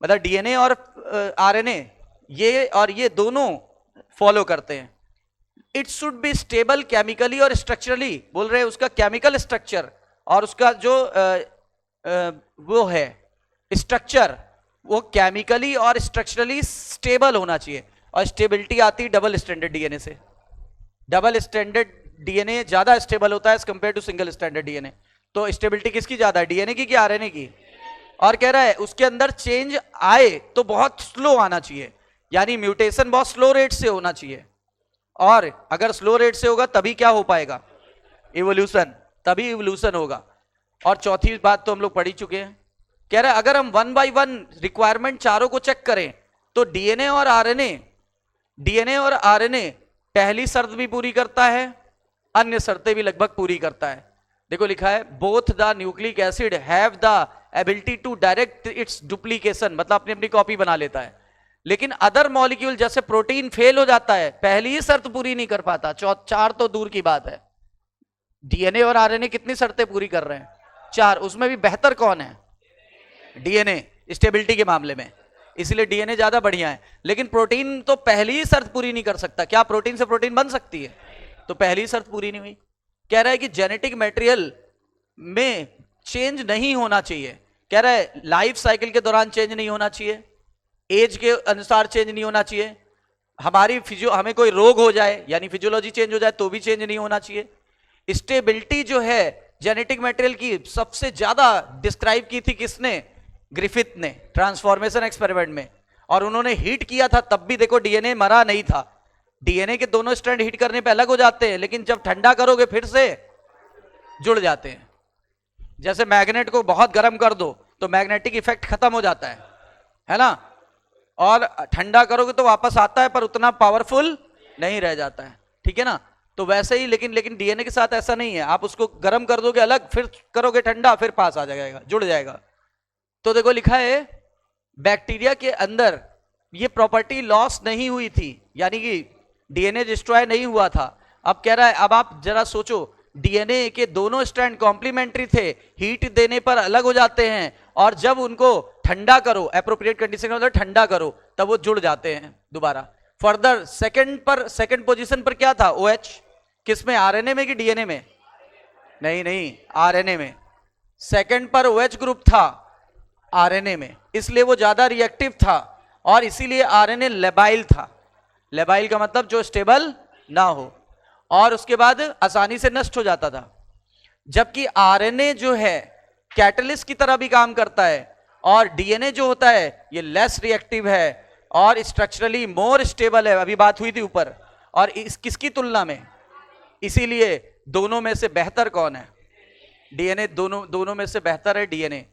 मतलब डीएनए और आरएनए ये दोनों फॉलो करते हैं। It should be stable chemically और स्ट्रक्चरली, बोल रहे हैं उसका केमिकल स्ट्रक्चर और उसका जो वो है स्ट्रक्चर, वो केमिकली और स्ट्रक्चरली स्टेबल होना चाहिए। और स्टेबिलिटी आती डबल स्टैंडर्ड डीएनए से। डबल स्टैंडर्ड डीएनए ज्यादा स्टेबल होता है as compare to single standard DNA. तो स्टेबिलिटी किसकी ज्यादा है, डीएनए की कि आरएनए की? और कह रहा है उसके अंदर चेंज आए तो बहुत स्लो आना चाहिए, यानी म्यूटेशन बहुत स्लो रेट से होना चाहिए। और अगर स्लो रेट से होगा तभी क्या हो पाएगा? इवोल्यूशन, तभी इवोल्यूशन होगा। और चौथी बात तो हम लोग पढ़ ही चुके हैं। कह रहा है अगर हम 1 by 1 रिक्वायरमेंट चारों को चेक करें तो डीएनए और आरएनए पहली शर्त भी पूरी करता है, अन्य शर्तें भी लगभग पूरी करता है। देखो लिखा है, both the nucleic acid have the ability to direct its duplication, मतलब अपनी अपनी कॉपी बना लेता है। लेकिन अदर मॉलिक्यूल जैसे प्रोटीन फेल हो जाता है, पहली ही शर्त पूरी नहीं कर पाता। चार तो दूर की बात है। डीएनए और आरएनए कितनी शर्तें पूरी कर रहे हैं? चार। उसमें भी बेहतर कौन है? डीएनए, स्टेबिलिटी के मामले में, इसलिए डीएनए ज्यादा बढ़िया है। लेकिन प्रोटीन तो पहली ही शर्त पूरी नहीं कर सकता। क्या प्रोटीन से प्रोटीन बन सकती है? तो पहली शर्त पूरी नहीं हुई। कह रहा है कि जेनेटिक मटेरियल में चेंज नहीं होना चाहिए। कह रहा है लाइफ साइकिल के दौरान चेंज नहीं होना चाहिए, एज के अनुसार चेंज नहीं होना चाहिए। हमें कोई रोग हो जाए यानी फिजियोलॉजी चेंज हो जाए तो भी चेंज नहीं होना चाहिए। स्टेबिलिटी जो है जेनेटिक मटेरियल की सबसे ज्यादा डिस्क्राइब की थी किसने? ग्रिफिथ ने, ट्रांसफॉर्मेशन एक्सपेरिमेंट में। और उन्होंने हीट किया था, तब भी देखो डीएनए मरा नहीं था। डीएनए के दोनों स्ट्रैंड हीट करने पे अलग हो जाते हैं, लेकिन जब ठंडा करोगे फिर से जुड़ जाते हैं। जैसे मैग्नेट को बहुत गर्म कर दो तो मैग्नेटिक इफेक्ट खत्म हो जाता है ना, और ठंडा करोगे तो वापस आता है, पर उतना पावरफुल नहीं रह जाता है। ठीक है ना? तो वैसे ही लेकिन डीएनए के साथ ऐसा नहीं है। आप उसको गर्म कर दोगे अलग, फिर करोगे ठंडा, फिर पास आ जाएगा, जुड़ जाएगा। तो देखो लिखा है बैक्टीरिया के अंदर ये प्रॉपर्टी लॉस नहीं हुई थी, यानी कि डीएनए डिस्ट्रॉय नहीं हुआ था। अब कह रहा है, अब आप जरा सोचो, डीएनए के दोनों स्ट्रैंड कॉम्प्लीमेंट्री थे, हीट देने पर अलग हो जाते हैं, और जब उनको ठंडा करो, एप्रोप्रिएट कंडीशन के अंदर ठंडा करो, तब वो जुड़ जाते हैं दोबारा। फर्दर सेकंड पोजीशन पर क्या था? OH। किसमें? आरएनए में कि डीएनए में? नहीं, आरएनए में। सेकंड पर OH ग्रुप था आरएनए में, इसलिए वो ज्यादा रिएक्टिव था, और इसीलिए आरएनए लेबाइल था। लेबाइल का मतलब जो स्टेबल ना हो, और उसके बाद आसानी से नष्ट हो जाता था। जबकि आरएनए जो है कैटलिस्ट की तरह भी काम करता है, और डीएनए जो होता है ये लेस रिएक्टिव है और स्ट्रक्चरली मोर स्टेबल है। अभी बात हुई थी ऊपर। और इस किसकी तुलना में? इसीलिए दोनों में से बेहतर कौन है? डीएनए। दोनों में से बेहतर है डीएनए।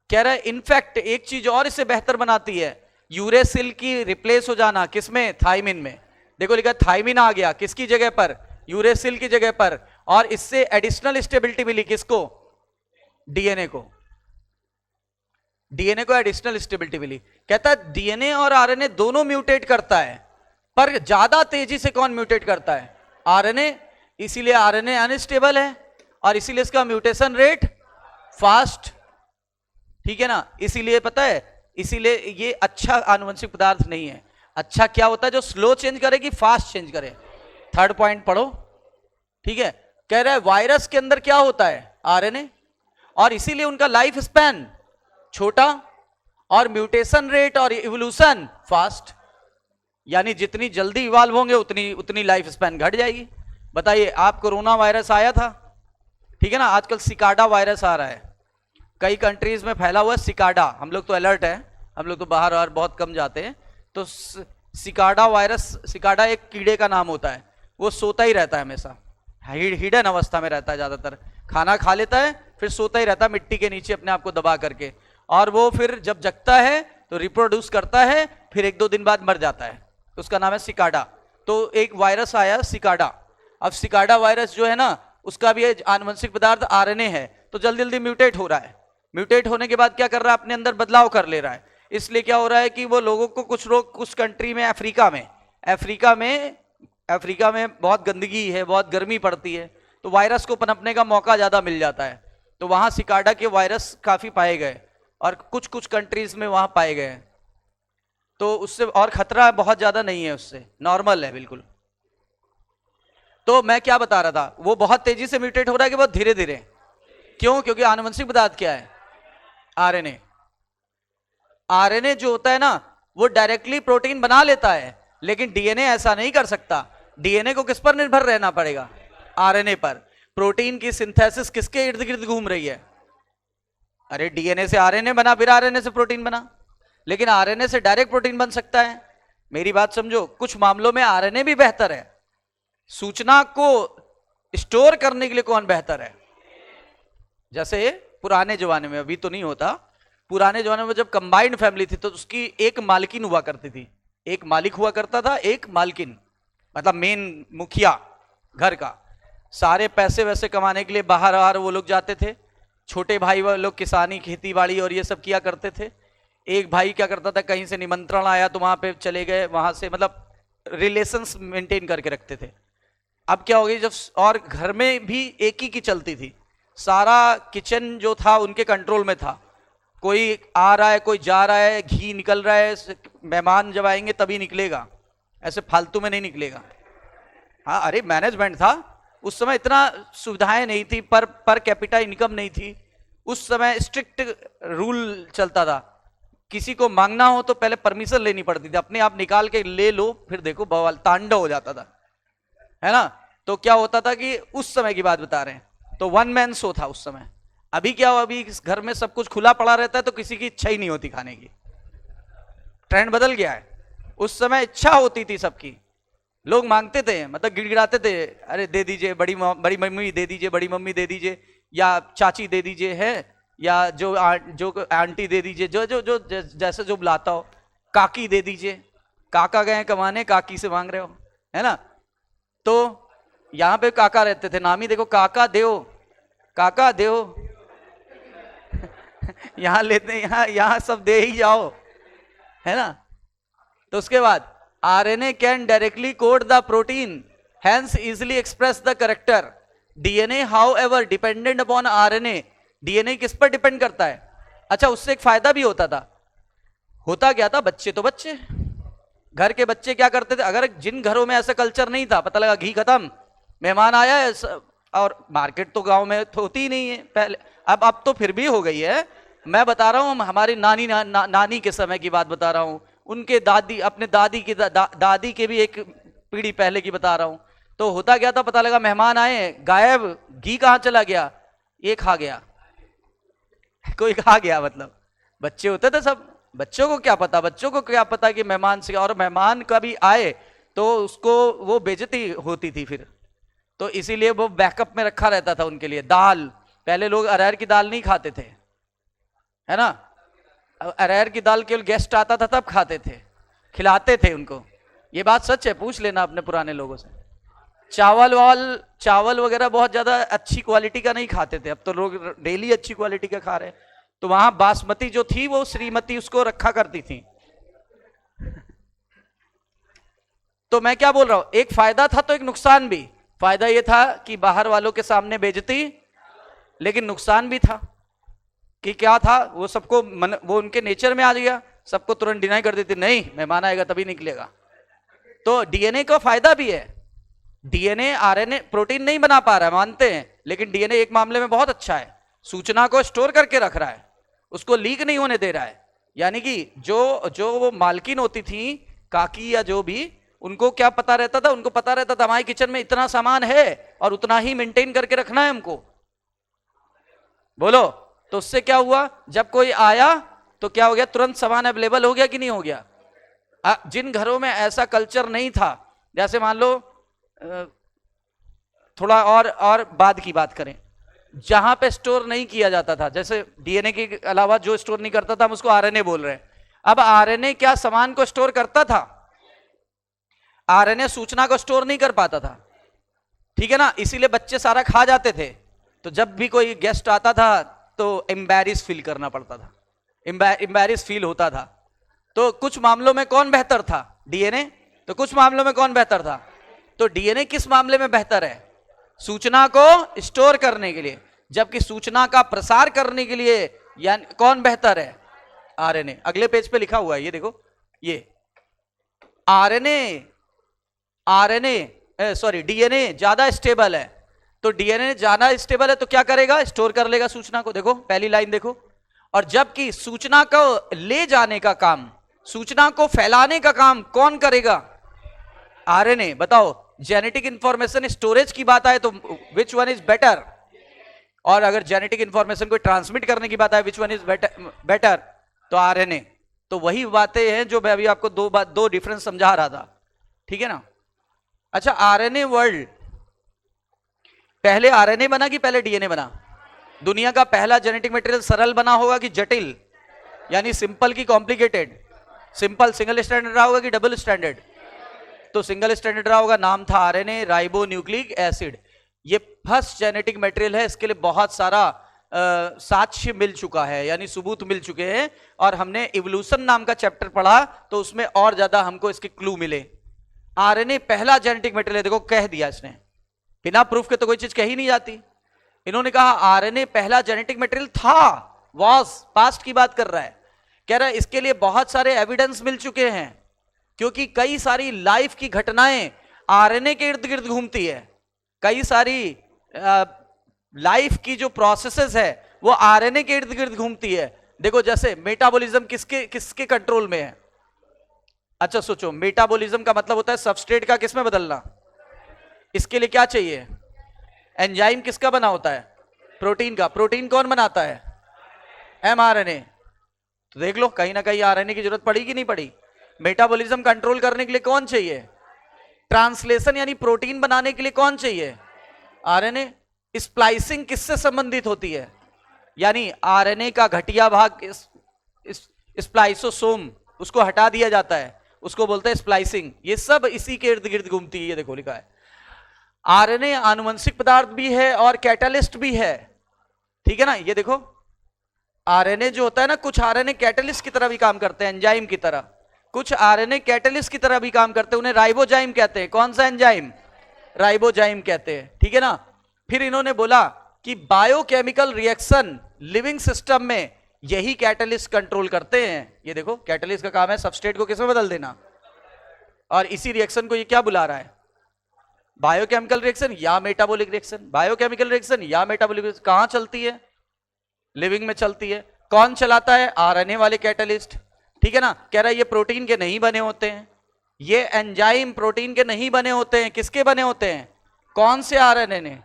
कह रहा है इनफैक्ट एक चीज और इसे बेहतर बनाती है, यूरेसिल की रिप्लेस हो जाना। किसमें? थाइमिन में। देखो लिखा थाइमिन आ गया किसकी जगह पर? यूरेसिल की जगह पर। और इससे एडिशनल स्टेबिलिटी मिली किसको? डीएनए को। डीएनए को एडिशनल स्टेबिलिटी मिली। कहता है डीएनए और आरएनए दोनों म्यूटेट करता है, पर ज्यादा तेजी से कौन म्यूटेट करता है? आरएनए। इसीलिए आरएनए अनस्टेबल है, और इसीलिए इसका म्यूटेशन रेट फास्ट। ठीक है ना? इसीलिए पता है, इसीलिए ये अच्छा आनुवंशिक पदार्थ नहीं है। अच्छा क्या होता है? जो स्लो चेंज करे कि फास्ट चेंज करे? थर्ड पॉइंट पढ़ो, ठीक है। कह रहा है वायरस के अंदर क्या होता है, आरएनए, और इसीलिए उनका लाइफ स्पैन छोटा और म्यूटेशन रेट और इवोल्यूशन फास्ट, यानी जितनी जल्दी इवॉल्व होंगे उतनी उतनी लाइफ स्पैन घट जाएगी। बताइए, आप कोरोना वायरस आया था, ठीक है ना, आजकल सिकाडा वायरस आ रहा है, कई कंट्रीज में फैला हुआ है सिकाडा। हम लोग तो अलर्ट है, हम लोग तो बाहर और बहुत कम जाते हैं। तो सिकाडा वायरस, सिकाडा एक कीड़े का नाम होता है, वो सोता ही रहता है हमेशा, हिडन अवस्था में रहता है, ज्यादातर खाना खा लेता है फिर सोता ही रहता है मिट्टी के नीचे अपने आप को दबा करके, और वो फिर जब जगता है तो रिप्रोड्यूस करता है, फिर 1-2 दिन बाद मर जाता है, तो उसका नाम है सिकाडा। तो एक वायरस आया सिकाडा। अब सिकाडा वायरस जो है ना, उसका भी आनुवंशिक पदार्थ आरएनए है, तो जल्दी जल्दी म्यूटेट हो रहा है। म्यूटेट होने के बाद क्या कर रहा है, अपने अंदर बदलाव कर ले रहा है। इसलिए क्या हो रहा है कि वो लोगों को, कुछ लोग कुछ कंट्री में, अफ्रीका में बहुत गंदगी है, बहुत गर्मी पड़ती है, तो वायरस को पनपने का मौका ज्यादा मिल जाता है, तो वहां सिकाडा के वायरस काफी पाए गए और कुछ कुछ कंट्रीज में वहां पाए गए, तो उससे और खतरा बहुत ज्यादा नहीं है, उससे नॉर्मल है बिल्कुल। तो मैं क्या बता रहा था, वो बहुत तेजी से म्यूटेट हो रहा है कि बहुत धीरे धीरे, क्यों, क्योंकि आनुवंशिक पदार्थ क्या है, आरएनए। आरएनए जो होता है ना, वो डायरेक्टली प्रोटीन बना लेता है, लेकिन डीएनए ऐसा नहीं कर सकता। डीएनए को किस पर निर्भर रहना पड़ेगा, आरएनए पर। प्रोटीन की सिंथेसिस किसके इर्द गिर्द घूम रही है, अरे डीएनए से आरएनए बना, फिर आरएनए से प्रोटीन बना, लेकिन आरएनए से डायरेक्ट प्रोटीन बन सकता है। मेरी बात समझो, कुछ मामलों में आरएनए भी बेहतर है। सूचना को स्टोर करने के लिए कौन बेहतर है, जैसे पुराने जमाने में, अभी तो नहीं होता, पुराने जमाने में जब कंबाइंड फैमिली थी तो उसकी एक मालकिन हुआ करती थी, एक मालिक हुआ करता था, एक मालकिन, मतलब मेन मुखिया घर का। सारे पैसे वैसे कमाने के लिए बाहर बाहर वो लोग जाते थे, छोटे भाई वो लोग किसानी, खेती बाड़ी और ये सब किया करते थे। एक भाई क्या करता था, कहीं से निमंत्रण आया तो वहां पे चले गए, वहां से मतलब रिलेशंस मेंटेन करके रखते थे। अब क्या हो गई, जब और घर में भी एक ही की चलती थी, सारा किचन जो था उनके कंट्रोल में था, कोई आ रहा है कोई जा रहा है, घी निकल रहा है, मेहमान जब आएंगे तभी निकलेगा, ऐसे फालतू में नहीं निकलेगा। हाँ, अरे मैनेजमेंट था उस समय, इतना सुविधाएं नहीं थी, पर कैपिटा इनकम नहीं थी उस समय, स्ट्रिक्ट रूल चलता था। किसी को मांगना हो तो पहले परमिशन लेनी पड़ती थी, अपने आप निकाल के ले लो, फिर देखो बवाल तांडव हो जाता था, है ना। तो क्या होता था कि उस समय की बात बता रहे हैं, तो 1 मैन शो था उस समय। अभी क्या हुआ, अभी इस घर में सब कुछ खुला पड़ा रहता है तो किसी की इच्छा ही नहीं होती खाने की, ट्रेंड बदल गया है। उस समय इच्छा होती थी सबकी, लोग मांगते थे, मतलब गिड़गिड़ाते थे, अरे दे दीजिए, बड़ी मम्मी दे दीजिए, बड़ी मम्मी दे दीजिए, या चाची दे दीजिए, है, या जो आंटी दे दीजिए, जो जो जो जैसे जो बुलाता हो, काकी दे दीजिए, काका गए कमाने, काकी से मांग रहे हो, है ना। तो यहाँ पे काका रहते थे, नामी देखो, काका देओ, काका देओ यहाँ लेते हैं, यहाँ सब दे ही जाओ, है ना। तो उसके बाद RNA can directly code the protein, hence easily express the character. DNA however dependent upon RNA, DNA किस पर डिपेंड करता है। अच्छा, उससे एक फायदा भी होता था, होता क्या था, बच्चे तो बच्चे, घर के बच्चे क्या करते थे, अगर जिन घरों में ऐसा कल्चर नहीं था, पता लगा घी खत्म, मेहमान आया है, और मार्केट तो गांव में तो होती ही नहीं है पहले, अब तो फिर भी हो गई है। मैं बता रहा हूं, हमारी नानी के समय की बात बता रहा हूं, उनके दादी, अपने दादी की दादी के भी एक पीढ़ी पहले की बता रहा हूं। तो होता क्या था, पता लगा मेहमान आए, गायब, घी कहां चला गया, ये खा गया कोई खा गया, मतलब बच्चे होते थे सब, बच्चों को क्या पता, बच्चों को क्या पता कि मेहमान से, और मेहमान कभी आए तो उसको वो बेइज्जती होती थी फिर, तो इसीलिए वो बैकअप में रखा रहता था उनके लिए। दाल, पहले लोग अरहर की दाल नहीं खाते थे, है ना, अरहर की दाल केवल गेस्ट आता था तब खाते थे, खिलाते थे उनको, ये बात सच है, पूछ लेना अपने पुराने लोगों से। चावल वगैरह बहुत ज्यादा अच्छी क्वालिटी का नहीं खाते थे, अब तो लोग डेली अच्छी क्वालिटी का खा रहे हैं। तो वहां बासमती जो थी वो श्रीमती उसको रखा करती थी। तो मैं क्या बोल रहा हूं, एक फायदा था तो एक नुकसान भी। फायदा ये था कि बाहर वालों के सामने बेइज्जती, लेकिन नुकसान भी था कि क्या था, वो सबको वो उनके नेचर में आ गया, सबको तुरंत डिनाई कर देते, नहीं मेहमान आएगा तभी निकलेगा। तो डीएनए का फायदा भी है, डीएनए आरएनए प्रोटीन नहीं बना पा रहा है, मानते हैं, लेकिन डीएनए एक मामले में बहुत अच्छा है, सूचना को स्टोर करके रख रहा है, उसको लीक नहीं होने दे रहा है। यानी कि जो जो वो मालकिन होती थी, काकी या जो भी, उनको क्या पता रहता था? उनको पता रहता था हमारे किचन में इतना सामान है और उतना ही मेंटेन करके रखना है हमको। बोलो, तो उससे क्या हुआ? जब कोई आया तो क्या हो गया? तुरंत सामान अवेलेबल हो गया कि नहीं हो गया? जिन घरों में ऐसा कल्चर नहीं था, जैसे मान लो थोड़ा और बाद की बात करें, जहां पे स्टोर नहीं किया जाता था, जैसे डीएनए के अलावा जो स्टोर नहीं करता था हम उसको आरएनए बोल रहे हैं। अब आरएनए क्या सामान को स्टोर करता था? आरएनए सूचना को स्टोर नहीं कर पाता था, ठीक है ना, इसीलिए बच्चे सारा खा जाते थे। तो जब भी कोई गेस्ट आता था तो एम्बैरिस फील करना पड़ता था, एम्बैरिस फील होता था। तो कुछ मामलों में कौन बेहतर था? डीएनए। तो कुछ मामलों में कौन बेहतर था? तो डीएनए किस मामले में बेहतर है? सूचना को स्टोर करने के लिए। जबकि सूचना का प्रसार करने के लिए यानी कौन बेहतर है? आरएनए। अगले पेज पे लिखा हुआ है, ये देखो, ये डीएनए ज्यादा स्टेबल है। तो डीएनए ज्यादा स्टेबल है तो क्या करेगा? स्टोर कर लेगा सूचना को। देखो पहली लाइन देखो। और जबकि सूचना को ले जाने का काम, सूचना को फैलाने का काम कौन करेगा? आरएनए। बताओ, जेनेटिक इंफॉर्मेशन स्टोरेज की बात आए तो विच वन इज बेटर? और अगर जेनेटिक इंफॉर्मेशन को ट्रांसमिट करने की बात आए, विच वन इज बेटर? तो आरएनए। तो वही बातें हैं जो मैं अभी आपको दो डिफरेंस समझा रहा था, ठीक है ना। अच्छा, आरएनए वर्ल्ड, पहले आरएनए बना कि पहले डीएनए बना? दुनिया का पहला जेनेटिक मटेरियल सरल बना होगा कि जटिल, यानी सिंपल की कॉम्प्लिकेटेड? सिंपल सिंगल स्टैंडर्ड रहा होगा कि डबल स्टैंडर्ड? तो सिंगल स्टैंडर्ड रहा होगा, नाम था आरएनए, राइबो न्यूक्लिक एसिड। ये फर्स्ट जेनेटिक मटेरियल है, इसके लिए बहुत सारा साक्ष्य मिल चुका है, यानी सबूत मिल चुके हैं। और हमने इवोल्यूशन नाम का चैप्टर पढ़ा तो उसमें और ज्यादा हमको इसके क्लू मिले। आरएनए पहला जेनेटिक मटेरियल, देखो कह दिया इसने, बिना प्रूफ के तो कोई चीज कही नहीं जाती। इन्होंने कहा आरएनए पहला जेनेटिक मटेरियल था, वाज, पास्ट की बात कर रहा है। कह रहा है इसके लिए बहुत सारे एविडेंस मिल चुके हैं, क्योंकि कई सारी लाइफ की घटनाएं आरएनए के इर्द गिर्द घूमती है। कई सारी लाइफ की जो प्रोसेसेस है वो आरएनए के इर्द गिर्द घूमती है। देखो जैसे मेटाबॉलिज्म किसके कंट्रोल में है? अच्छा सोचो, मेटाबॉलिज्म का मतलब होता है सबस्ट्रेट का किसमें बदलना। इसके लिए क्या चाहिए? एंजाइम किसका बना होता है? प्रोटीन का। प्रोटीन कौन बनाता है? एमआरएनए। तो देख लो, कहीं ना कहीं आरएनए की जरूरत पड़ी कि नहीं पड़ी? मेटाबॉलिज्म कंट्रोल करने के लिए कौन चाहिए? ट्रांसलेशन यानी प्रोटीन बनाने के लिए कौन चाहिए? आरएनए। स्प्लाइसिंग किससे संबंधित होती है? यानी आरएनए का घटिया भाग स्प्लाइसोसोम, उसको हटा दिया जाता है, उसको बोलते हैं स्प्लाइसिंग। ये सब इसी के इर्द गिर्द घूमती है। ये देखो लिखा है, आरएनए आनुवंशिक पदार्थ भी है और कैटलिस्ट भी है, ठीक है ना। ये देखो, आरएनए जो होता है ना, कुछ आरएनए कैटलिस्ट की तरह भी काम करते हैं, एंजाइम की तरह। कुछ आरएनए कैटलिस्ट की तरह भी काम करते हैं, उन्हें राइबोजाइम कहते हैं। कौन सा एंजाइम? राइबोजाइम कहते हैं, ठीक है ना। फिर इन्होंने बोला कि बायोकेमिकल रिएक्शन लिविंग सिस्टम में यही कैटलिस्ट कंट्रोल करते हैं। ये देखो, कैटलिस्ट का काम है सबस्ट्रेट को किसमें बदल देना, और इसी रिएक्शन को ये क्या बुला रहा है? बायोकेमिकल रिएक्शन या मेटाबॉलिक रिएक्शन। बायोकेमिकल रिएक्शन या मेटाबॉलिक रिएक्शन कहां चलती है? लिविंग में चलती है। कौन चलाता है? आरएनए वाले कैटलिस्ट, ठीक है ना। कह रहा है ये प्रोटीन के नहीं बने होते हैं, ये एंजाइम प्रोटीन के नहीं बने होते हैं। किसके बने होते हैं? कौन से आरएनए ने?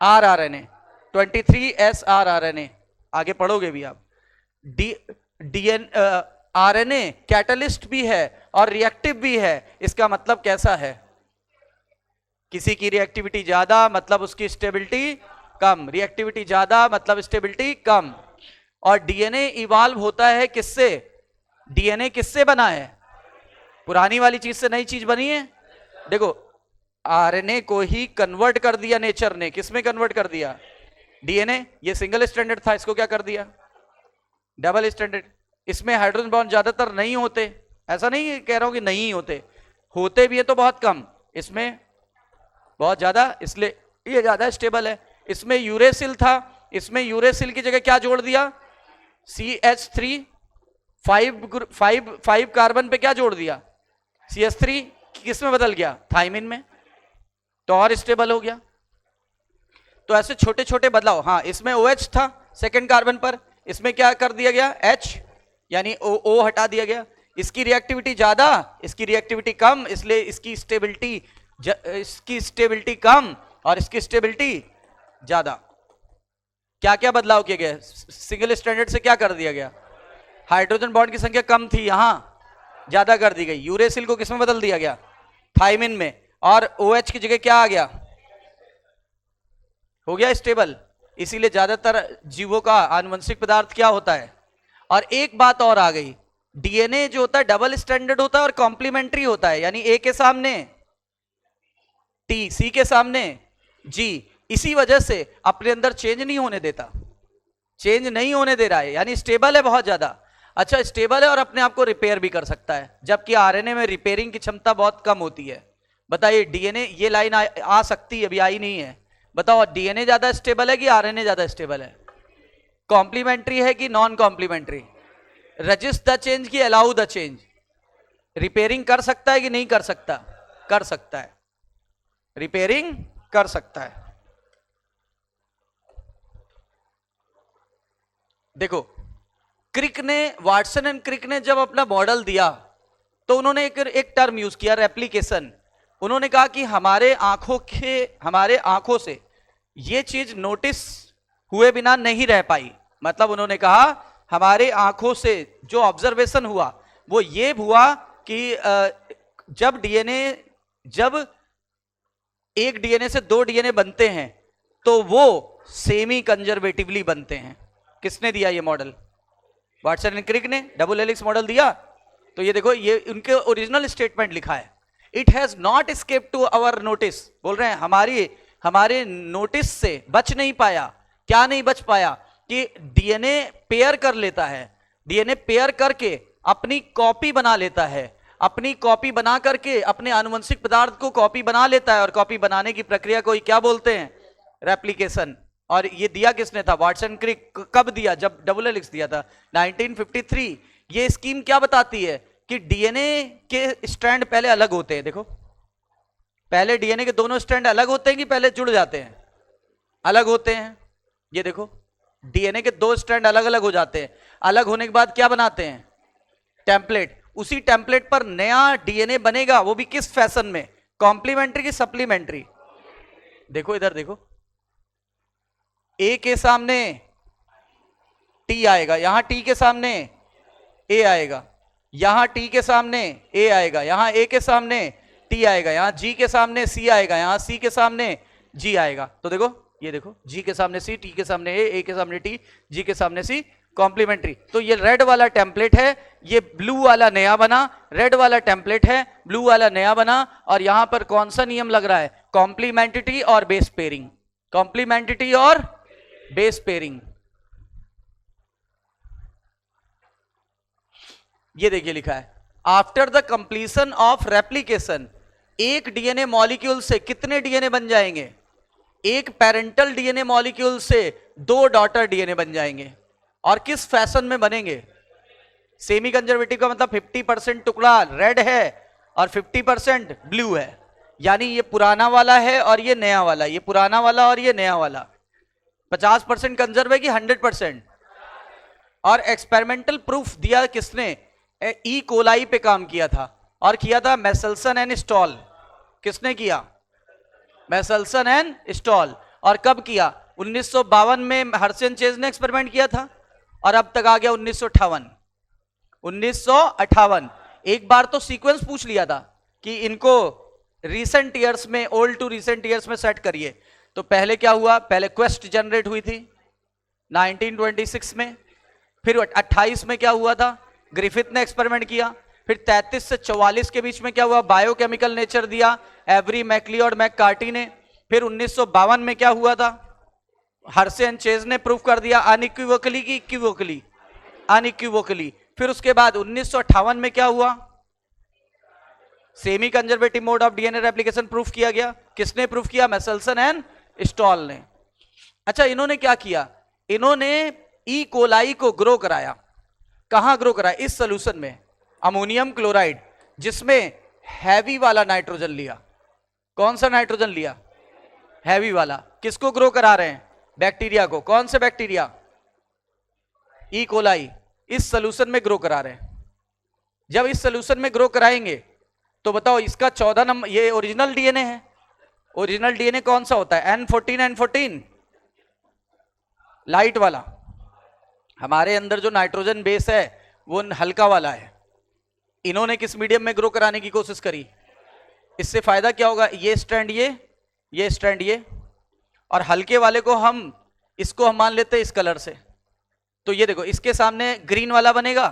RRNA, 23S rRNA. आगे पढ़ोगे भी आप। आरएनए कैटलिस्ट भी है और रिएक्टिव भी है। इसका मतलब कैसा है? किसी की रिएक्टिविटी ज्यादा मतलब उसकी स्टेबिलिटी कम, रिएक्टिविटी ज्यादा मतलब स्टेबिलिटी कम। और डीएनए इवॉल्व होता है किससे? डीएनए किससे बना है? पुरानी वाली चीज से नई चीज बनी है। देखो, आरएनए को ही कन्वर्ट कर दिया नेचर ने। किसमें कन्वर्ट कर दिया? डीएनए। ये सिंगल स्टैंडर्ड था, इसको क्या कर दिया? Double standard. इसमें हाइड्रोजन बॉन्ड ज्यादातर नहीं होते, ऐसा नहीं कह रहा हूं कि नहीं होते, होते भी है तो बहुत कम, इसमें बहुत ज्यादा, इसलिए ये ज्यादा स्टेबल है। इसमें यूरेसिल था, इसमें यूरेसिल की जगह क्या जोड़ दिया? CH3, 5 कार्बन पे क्या जोड़ दिया? CH3 किस में बदल गया? थाइमिन में। तो और स्टेबल हो गया। तो ऐसे छोटे छोटे बदलाव। हाँ, इसमें OH था सेकेंड कार्बन पर, इसमें क्या कर दिया गया H, यानी O हटा दिया गया। इसकी रिएक्टिविटी ज्यादा, इसकी रिएक्टिविटी कम, इसलिए इसकी स्टेबिलिटी कम और इसकी स्टेबिलिटी ज्यादा। क्या क्या बदलाव किए गए? सिंगल स्टैंडर्ड से क्या कर दिया गया? हाइड्रोजन बॉन्ड की संख्या कम थी, यहां ज्यादा कर दी गई। यूरेसिल को किसमें बदल दिया गया? थाइमिन में। और OH की जगह क्या आ गया? हो गया स्टेबल। इसीलिए ज्यादातर जीवों का आनुवंशिक पदार्थ क्या होता है? और एक बात और आ गई, डीएनए जो होता है डबल स्टैंडर्ड होता है और कॉम्प्लीमेंट्री होता है, यानी ए के सामने टी, सी के सामने जी। इसी वजह से अपने अंदर चेंज नहीं होने देता, चेंज नहीं होने दे रहा है, यानी स्टेबल है बहुत ज्यादा। अच्छा, स्टेबल है और अपने आप को रिपेयर भी कर सकता है, जबकि आरएनए में रिपेयरिंग की क्षमता बहुत कम होती है। बताइए, डीएनए, ये लाइन आ सकती है, अभी आई नहीं है। बताओ, डीएनए ज्यादा स्टेबल है कि आरएनए ज्यादा स्टेबल है? कॉम्प्लीमेंट्री है कि non complementary? Resist the change की अलाउ द चेंज? रिपेयरिंग कर सकता है कि नहीं कर सकता? कर सकता है, रिपेयरिंग कर सकता है। देखो, क्रिक ने, वाटसन एंड क्रिक ने जब अपना मॉडल दिया तो उन्होंने एक टर्म यूज किया, रेप्लिकेशन। उन्होंने कहा कि हमारे आंखों से ये चीज नोटिस हुए बिना नहीं रह पाई। मतलब उन्होंने कहा हमारे आंखों से जो ऑब्जर्वेशन हुआ वो ये हुआ कि जब एक डीएनए से दो डीएनए बनते हैं तो वो सेमी कंजर्वेटिवली बनते हैं। किसने दिया ये मॉडल? वाटसन एंड क्रिक ने डबल हेलिक्स मॉडल दिया। तो ये देखो, ये उनके ओरिजिनल स्टेटमेंट लिखा है, it has not escape to our notice. बोल रहे हैं हमारे नोटिस से बच नहीं पाया। क्या नहीं बच पाया? कि डीएनए पेयर कर लेता है, डीएनए पेयर करके अपनी कॉपी बना लेता है, अपनी कॉपी बना करके अपने आनुवंशिक पदार्थ को कॉपी बना लेता है, और कॉपी बनाने की प्रक्रिया को क्या बोलते हैं? रेप्लिकेशन। और ये दिया किसने था? Watson Crick. कब दिया? जब डबल हेलिक्स दिया था 1953। ये स्कीम क्या बताती है? कि डीएनए के स्ट्रैंड पहले अलग होते हैं। देखो, पहले डीएनए के दोनों स्ट्रैंड अलग होते हैं कि पहले जुड़ जाते हैं? अलग होते हैं। ये देखो, डीएनए के दो स्ट्रैंड अलग अलग हो जाते हैं। अलग होने के बाद क्या बनाते हैं? टेम्पलेट। उसी टेम्पलेट पर नया डीएनए बनेगा, वो भी किस फैशन में? कॉम्प्लीमेंट्री की सप्लीमेंट्री? देखो इधर देखो, ए के सामने टी आएगा, यहां टी के सामने ए आएगा, यहां टी के सामने ए आएगा, यहां ए के सामने टी आएगा, यहां जी के सामने सी आएगा, यहां सी के सामने जी आएगा। तो देखो, ये देखो, जी के सामने सी, टी के सामने ए के सामने टी, जी के सामने सी, कॉम्प्लीमेंट्री। तो ये रेड वाला टेम्पलेट है, ये ब्लू वाला नया बना, रेड वाला टेम्पलेट है, ब्लू वाला नया बना। और यहां पर कौन सा नियम लग रहा है? कॉम्प्लीमेंट्रिटी और बेस पेयरिंग। कॉम्प्लीमेंट्रिटी और बेस पेयरिंग। ये देखिए लिखा है, after the completion of replication एक डीएनए मॉलिक्यूल से कितने डीएनए बन जाएंगे? एक पेरेंटल डीएनए मॉलिक्यूल से दो डॉटर डीएनए बन जाएंगे। और किस फैशन में बनेंगे? सेमी कंजर्वेटिव का मतलब 50% टुकड़ा रेड है और 50% ब्लू है, यानी ये पुराना वाला है और ये नया वाला, ये पुराना वाला और ये नया वाला। 50% कंजर्व है कि 100%? और एक्सपेरिमेंटल प्रूफ दिया किसने? ई कोलाई पे काम किया था, और किया था मेसेल्सन एंड स्टॉल। किसने किया? Meselson and stall. और कब किया? 1952 में हर्षन चेज ने एक्सपेरिमेंट किया था, और अब तक आ गया 1958। 1958 एक बार तो सीक्वेंस पूछ लिया था कि इनको रिसेंट ईयर्स में, ओल्ड टू रिसेंट ईयर्स में सेट करिए। तो पहले क्या हुआ? पहले क्वेस्ट जनरेट हुई थी 1926 में, फिर 28 में क्या हुआ था? ग्रिफिथ ने एक्सपेरिमेंट किया। फिर 33 से 44 के बीच में क्या हुआ? बायोकेमिकल नेचर दिया एवरी मैकलियोड मैककार्टी ने। फिर 1952 में क्या हुआ था? हर्षे एंड चेज ने प्रूफ कर दिया, अनइक्विवोकली की इक्विवोकली? अनइक्विवोकली। फिर उसके बाद 1958 में क्या हुआ? Semi conservative mode of DNA replication proof किया गया। किसने प्रूफ किया? मेसेल्सन एंड स्टॉल ने। अच्छा, इन्होंने क्या किया? इन्होंने ई कोलाई को ग्रो कराया। कहां ग्रो कराया? इस सोल्यूशन में, अमोनियम क्लोराइड, जिसमें हैवी वाला नाइट्रोजन लिया। कौन सा नाइट्रोजन लिया? हैवी वाला। किसको ग्रो करा रहे हैं? बैक्टीरिया को। कौन से बैक्टीरिया? E coli. इस सोल्यूशन में ग्रो करा रहे हैं। जब इस सोल्यूशन में ग्रो कराएंगे तो बताओ इसका 14 नंबर, ये ओरिजिनल डीएनए है। ओरिजिनल डीएनए कौन सा होता है? N14 N14 लाइट वाला। हमारे अंदर जो नाइट्रोजन बेस है वो हल्का वाला है। इन्होंने किस मीडियम में ग्रो कराने की कोशिश करी? इससे फायदा क्या होगा? ये स्ट्रैंड ये स्ट्रैंड ये, और हल्के वाले को हम इसको हम मान लेते हैं इस कलर से। तो ये देखो इसके सामने ग्रीन वाला बनेगा,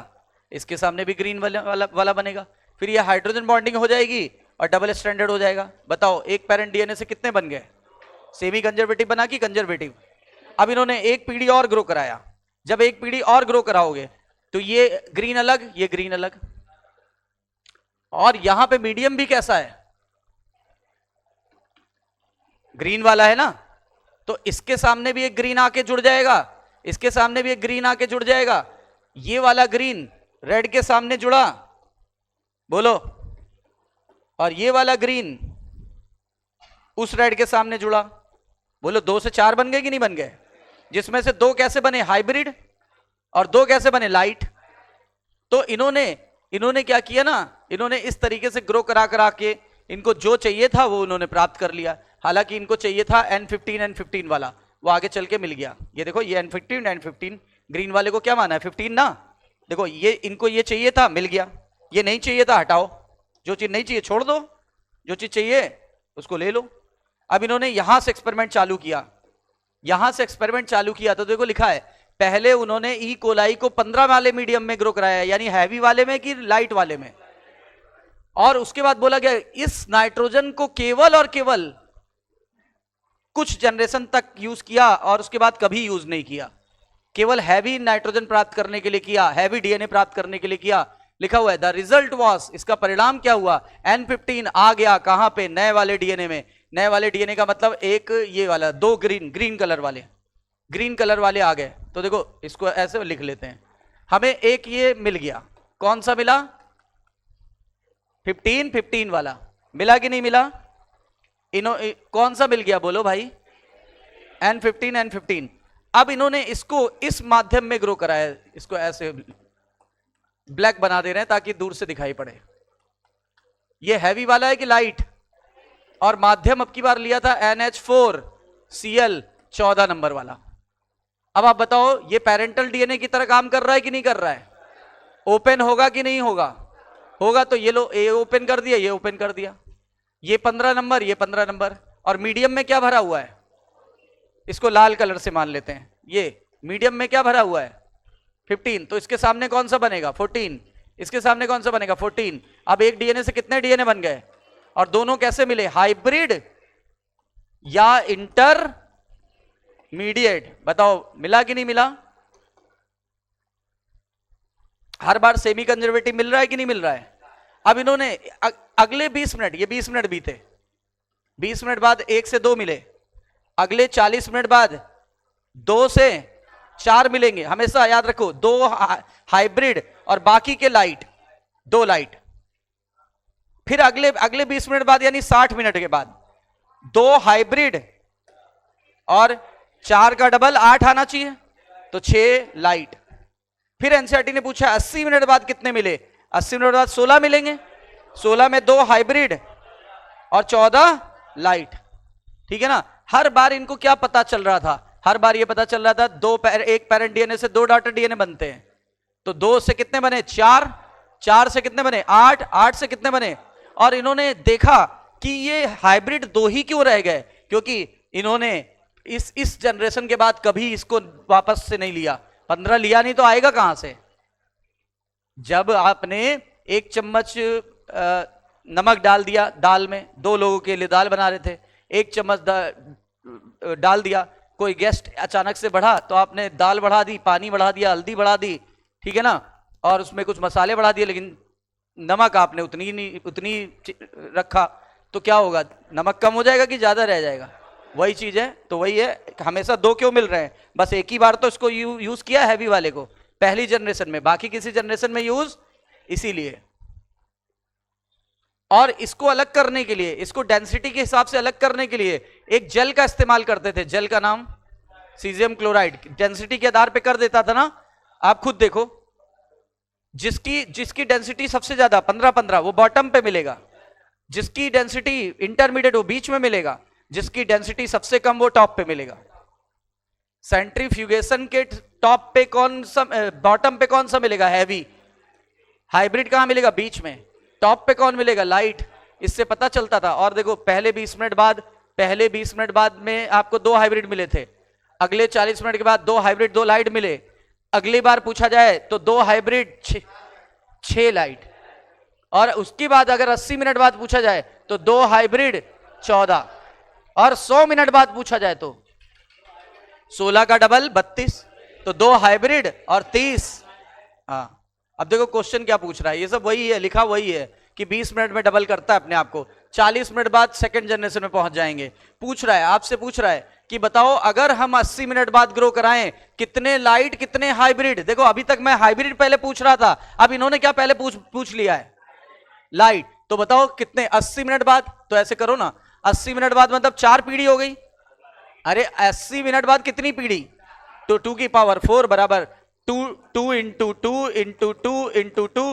इसके सामने भी ग्रीन वाला बनेगा। फिर ये हाइड्रोजन बॉन्डिंग हो जाएगी और डबल स्ट्रैंडेड हो जाएगा। बताओ एक पेरेंट डीएनए से कितने बन गए? सेमी कंजर्वेटिव बना कि कंजर्वेटिव? अब इन्होंने एक पीढ़ी और ग्रो कराया। जब एक पीढ़ी और ग्रो कराओगे तो ये ग्रीन अलग, ये ग्रीन अलग, और यहां पे मीडियम भी कैसा है? ग्रीन वाला है ना, तो इसके सामने भी एक ग्रीन आके जुड़ जाएगा, इसके सामने भी एक ग्रीन आके जुड़ जाएगा। ये वाला ग्रीन रेड के सामने जुड़ा, बोलो, और ये वाला ग्रीन उस रेड के सामने जुड़ा, बोलो। 2 से 4 बन गए कि नहीं बन गए? जिसमें से 2 कैसे बने? हाइब्रिड, और 2 कैसे बने? लाइट। तो इन्होंने क्या किया ना, इन्होंने इस तरीके से ग्रो करा करा के इनको जो चाहिए था वो उन्होंने प्राप्त कर लिया। हालांकि इनको चाहिए था N15 N15 वाला, वो आगे चल के मिल गया। ये देखो ये N15 N15, ग्रीन वाले को क्या माना है? 15 ना। देखो ये इनको ये चाहिए था, मिल गया। ये नहीं चाहिए था, हटाओ। जो चीज नहीं चाहिए छोड़ दो, जो चीज चाहिए उसको ले लो। अब इन्होंने यहां से एक्सपेरिमेंट चालू किया, यहां से एक्सपेरिमेंट चालू किया तो देखो लिखा है, पहले उन्होंने ई कोलाई को 15 वाले मीडियम में ग्रो कराया, यानी हैवी वाले में कि लाइट वाले में, और उसके बाद बोला गया इस नाइट्रोजन को केवल और केवल कुछ जनरेशन तक यूज किया और उसके बाद कभी यूज नहीं किया। केवल हैवी नाइट्रोजन प्राप्त करने के लिए किया, हैवी डीएनए प्राप्त करने के लिए किया। लिखा हुआ है द रिजल्ट वॉज, इसका परिणाम क्या हुआ? N15 आ गया कहां पे? नए वाले डीएनए में। नए वाले डीएनए का मतलब एक ये वाला, 2 ग्रीन कलर वाले आ गए। तो देखो इसको ऐसे लिख लेते हैं, हमें एक ये मिल गया। कौन सा मिला? 15 वाला मिला कि नहीं मिला? कौन सा मिल गया बोलो भाई? N15 अब इन्होंने इसको इस माध्यम में ग्रो कराया, इसको ऐसे ब्लैक बना दे रहे हैं ताकि दूर से दिखाई पड़े। ये हैवी वाला है कि लाइट? और माध्यम अब की बार लिया था NH4Cl 14 नंबर वाला। अब आप बताओ ये पेरेंटल डीएनए की तरह काम कर रहा है कि नहीं कर रहा है? ओपन होगा कि नहीं होगा? होगा। तो ये लो, ये ओपन कर दिया, ये ओपन कर दिया, ये 15 नंबर, ये 15 नंबर, और मीडियम में क्या भरा हुआ है? इसको लाल कलर से मान लेते हैं। ये मीडियम में क्या भरा हुआ है? 15। तो इसके सामने कौन सा बनेगा? 14। इसके सामने कौन सा बनेगा? 14। अब एक डीएनए से कितने डीएनए बन गए? और दोनों कैसे मिले? हाइब्रिड या इंटरमीडिएट? बताओ मिला कि नहीं मिला? हर बार सेमी कंजर्वेटिव मिल रहा है कि नहीं मिल रहा है? अब इन्होंने अगले 20 मिनट, ये 20 मिनट बीते, 20 मिनट बाद 1 से 2 मिले, अगले 40 मिनट बाद 2 से 4 मिलेंगे। हमेशा याद रखो, 2 हाइब्रिड और बाकी के लाइट, 2 लाइट। फिर अगले 20 मिनट बाद यानी 60 मिनट के बाद 2 हाइब्रिड और 4 का डबल 8 आना चाहिए, तो 6 लाइट। फिर एनसीईआरटी ने पूछा 80 मिनट बाद कितने मिले? 80 मिनट बाद 16 मिलेंगे, 16 में 2 हाइब्रिड और 14 लाइट। ठीक है ना? हर बार इनको क्या पता चल रहा था? हर बार ये पता चल रहा था एक पेरेंट डीएनए से 2 डॉटर डीएनए बनते हैं। तो 2 से कितने बने? 4, 4 से कितने बने? 8, 8 से कितने बने? और इन्होंने देखा कि ये हाइब्रिड 2 ही क्यों रह गए, क्योंकि इन्होंने इस जनरेशन के बाद कभी इसको वापस से नहीं लिया। 15 लिया नहीं तो आएगा कहां से? जब आपने 1 चम्मच नमक डाल दिया दाल में, 2 लोगों के लिए दाल बना रहे थे, 1 चम्मच डाल दिया, कोई गेस्ट अचानक से बढ़ा तो आपने दाल बढ़ा दी, पानी बढ़ा दिया, हल्दी बढ़ा दी, ठीक है ना, और उसमें कुछ मसाले बढ़ा दिए, लेकिन नमक आपने उतनी रखा, तो क्या होगा? नमक कम हो जाएगा कि ज्यादा रह जाएगा? वही चीज है। तो वही है, हमेशा 2 क्यों मिल रहे हैं? बस एक ही बार तो इसको यूज किया हैवी वाले को पहली जनरेशन में, बाकी किसी जनरेशन में यूज, इसीलिए। और इसको अलग करने के लिए, इसको डेंसिटी के हिसाब से अलग करने के लिए एक जेल का इस्तेमाल करते थे। जेल का नाम सीजियम क्लोराइड, डेंसिटी के आधार पे कर देता था ना। आप खुद देखो, जिसकी डेंसिटी सबसे ज्यादा 15-15 वो बॉटम पे मिलेगा, जिसकी डेंसिटी इंटरमीडिएट वो बीच में मिलेगा, जिसकी डेंसिटी सबसे कम वो टॉप पे मिलेगा। सेंट्रीफ्यूगेशन के टॉप पे कौन सा, बॉटम पे कौन सा मिलेगा? हैवी। हाइब्रिड कहां मिलेगा? बीच में। टॉप पे कौन मिलेगा? लाइट। इससे पता चलता था। और देखो पहले 20 मिनट बाद में आपको 2 हाइब्रिड मिले थे, अगले 40 मिनट के बाद 2 हाइब्रिड 2 लाइट मिले, अगली बार पूछा जाए तो 2 हाइब्रिड 6 लाइट, और उसके बाद अगर 80 मिनट बाद पूछा जाए तो 2 हाइब्रिड 14, और 100 मिनट बाद पूछा जाए तो 16 का डबल 32, तो 2 हाइब्रिड और 30। हाँ, अब देखो क्वेश्चन क्या पूछ रहा है, ये सब वही है, लिखा वही है कि 20 मिनट में डबल करता है अपने आप को, 40 मिनट बाद सेकंड जनरेशन में पहुंच जाएंगे। पूछ रहा है, आपसे पूछ रहा है कि बताओ अगर हम 80 मिनट बाद ग्रो कराएं, कितने लाइट कितने हाइब्रिड। देखो अभी तक मैं हाइब्रिड पहले पूछ रहा था, अब इन्होंने क्या पहले पूछ लिया है? लाइट। तो बताओ कितने 80 मिनट बाद? तो ऐसे करो ना, 80 मिनट बाद मतलब 4 पीढ़ी हो गई। अरे 80 मिनट बाद कितनी पीढ़ी? तो 2 की पावर 4 बराबर 2 इंटू 2 इंटू 2 इंटू 2,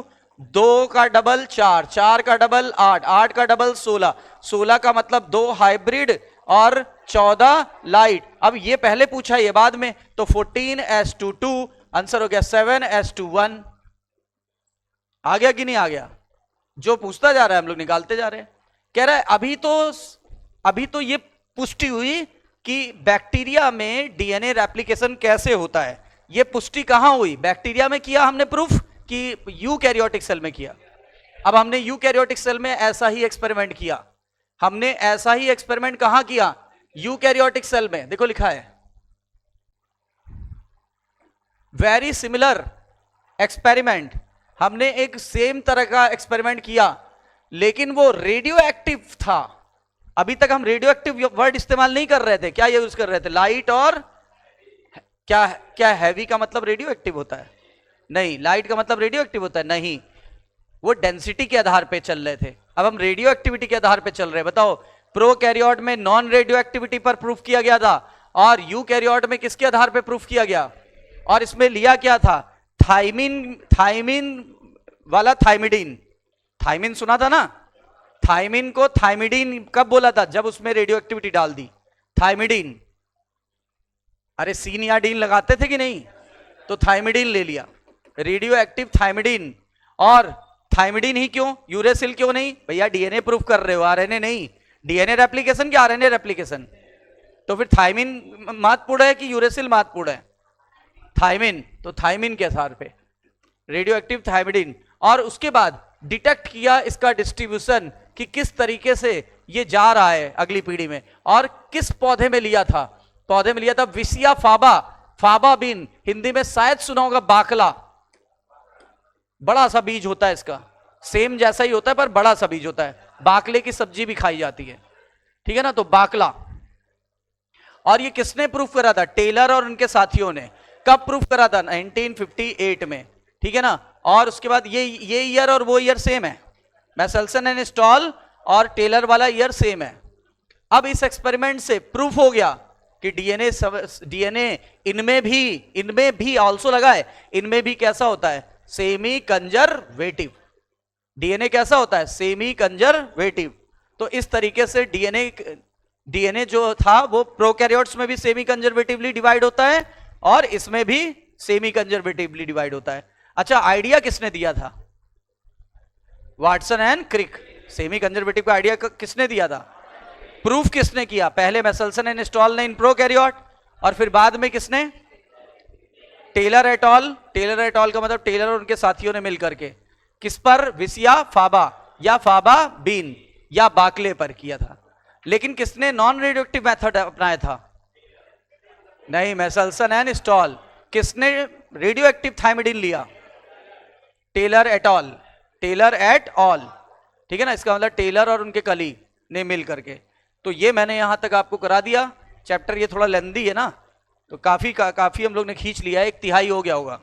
2 का डबल 4, 4 का डबल 8, 8 का डबल 16, 16 का मतलब 2 हाइब्रिड और 14 लाइट। अब ये पहले पूछा, ये बाद में, तो 14s2 आंसर हो गया 7s1। आ गया कि नहीं आ गया? जो पूछता जा रहा है हम लोग निकालते जा रहे हैं। कह रहा है अभी तो ये पुष्टि हुई कि बैक्टीरिया में डीएनए रेप्लिकेशन कैसे होता है। ये पुष्टि कहां हुई? बैक्टीरिया में किया हमने प्रूफ कि यूकैरियोटिक सेल में किया। अब हमने यूकैरियोटिक सेल में ऐसा ही एक्सपेरिमेंट किया। हमने ऐसा ही एक्सपेरिमेंट कहां किया? यूकैरियोटिक सेल में। देखो लिखा है वेरी सिमिलर एक्सपेरिमेंट। हमने एक सेम तरह का एक्सपेरिमेंट किया, लेकिन वो रेडियो एक्टिव था। अभी तक हम रेडियो एक्टिव वर्ड इस्तेमाल नहीं कर रहे थे। क्या यूज कर रहे थे? लाइट और क्या हैवी का मतलब रेडियो एक्टिव होता है? नहीं। लाइट का मतलब रेडियो एक्टिव होता है? नहीं। वो डेंसिटी के आधार पे चल रहे थे, अब हम रेडियो एक्टिविटी के आधार पे चल रहे हैं। बताओ, प्रोकैरियोट में नॉन रेडियो एक्टिविटी पर प्रूफ किया गया था, और यूकैरियोट में किसके आधार पे प्रूफ किया गया? और इसमें लिया क्या था? थाइमिन वाला थाइमिडीन। थाइमिन सुना था ना? थाइमिन को थाइमिडीन कब बोला था? जब उसमें रेडियो एक्टिविटी डाल दी। थाइमिडीन। अरे सीन या डीन लगाते थे कि नहीं? तो थाइमिडीन ले लिया, रेडियो एक्टिव थाइमिडीन। और थाइमिडीन ही क्यों? यूरेसिल क्यों नहीं? भैया डीएनए प्रूफ कर रहे हो, आरएनए नहीं। डीएनए रेप्लिकेशन क्या आरएनए रेप्लिकेशन? तो फिर थाइमिन महत्वपूर्ण है कि यूरेसिल महत्वपूर्ण है? थाइमिन। तो थाइमिन के आधार पे रेडियो एक्टिव थाइमिडीन। और उसके बाद डिटेक्ट किया इसका डिस्ट्रीब्यूशन कि किस तरीके से ये जा रहा है अगली पीढ़ी में। और किस पौधे में लिया था? पौधे में लिया था विसिया फाबा, फाबा बीन। हिंदी में शायद सुना होगा बाकला। बड़ा सा बीज होता है इसका, सेम जैसा ही होता है पर बड़ा सा बीज होता है। बाकले की सब्जी भी खाई जाती है, ठीक है ना? तो बाकला। और ये किसने प्रूफ करा था? टेलर और उनके साथियों ने। कब प्रूफ करा था? 1958 में, ठीक है ना? और उसके बाद ये ईयर और वो ईयर सेम है। मैसेल्सन एंड स्टॉल और टेलर वाला ईयर सेम है। अब इस एक्सपेरिमेंट से प्रूफ हो गया कि डीएनए इनमें भी ऑल्सो लगा है, इनमें भी कैसा होता है? Semi conservative. डीएनए कैसा होता है? Semi conservative. तो इस तरीके से डीएनए जो था वो प्रोकैरियोट्स में भी सेमी कंजर्वेटिवली डिवाइड होता है, और इसमें भी सेमी कंजर्वेटिवली डिवाइड होता है। अच्छा, आइडिया किसने दिया था? Watson and Crick. Semi conservative का आइडिया किसने दिया था? प्रूफ किसने किया? पहले मैसेल्सन एंड स्टॉल ने इन प्रोकैरियोट, और फिर बाद में किसने? Taylor et al. Taylor et al का मतलब टेलर और उनके साथियों ने मिलकर के किस पर? विसिया फाबा या फाबा बीन या बाकले पर किया था। लेकिन किसने नॉन रेडियोएक्टिव मेथड अपनाया था? नहीं, मैसेल्सन एंड स्टॉल। किसने रेडियो एक्टिव थाइमिडीन लिया? Taylor et al. Taylor et al, ठीक है ना? इसका मतलब टेलर और उनके कलीग ने मिल करके। तो ये मैंने यहां तक आपको करा दिया। चैप्टर ये थोड़ा लेंदी है ना, तो काफी हम लोग ने खींच लिया, 1/3 हो गया होगा।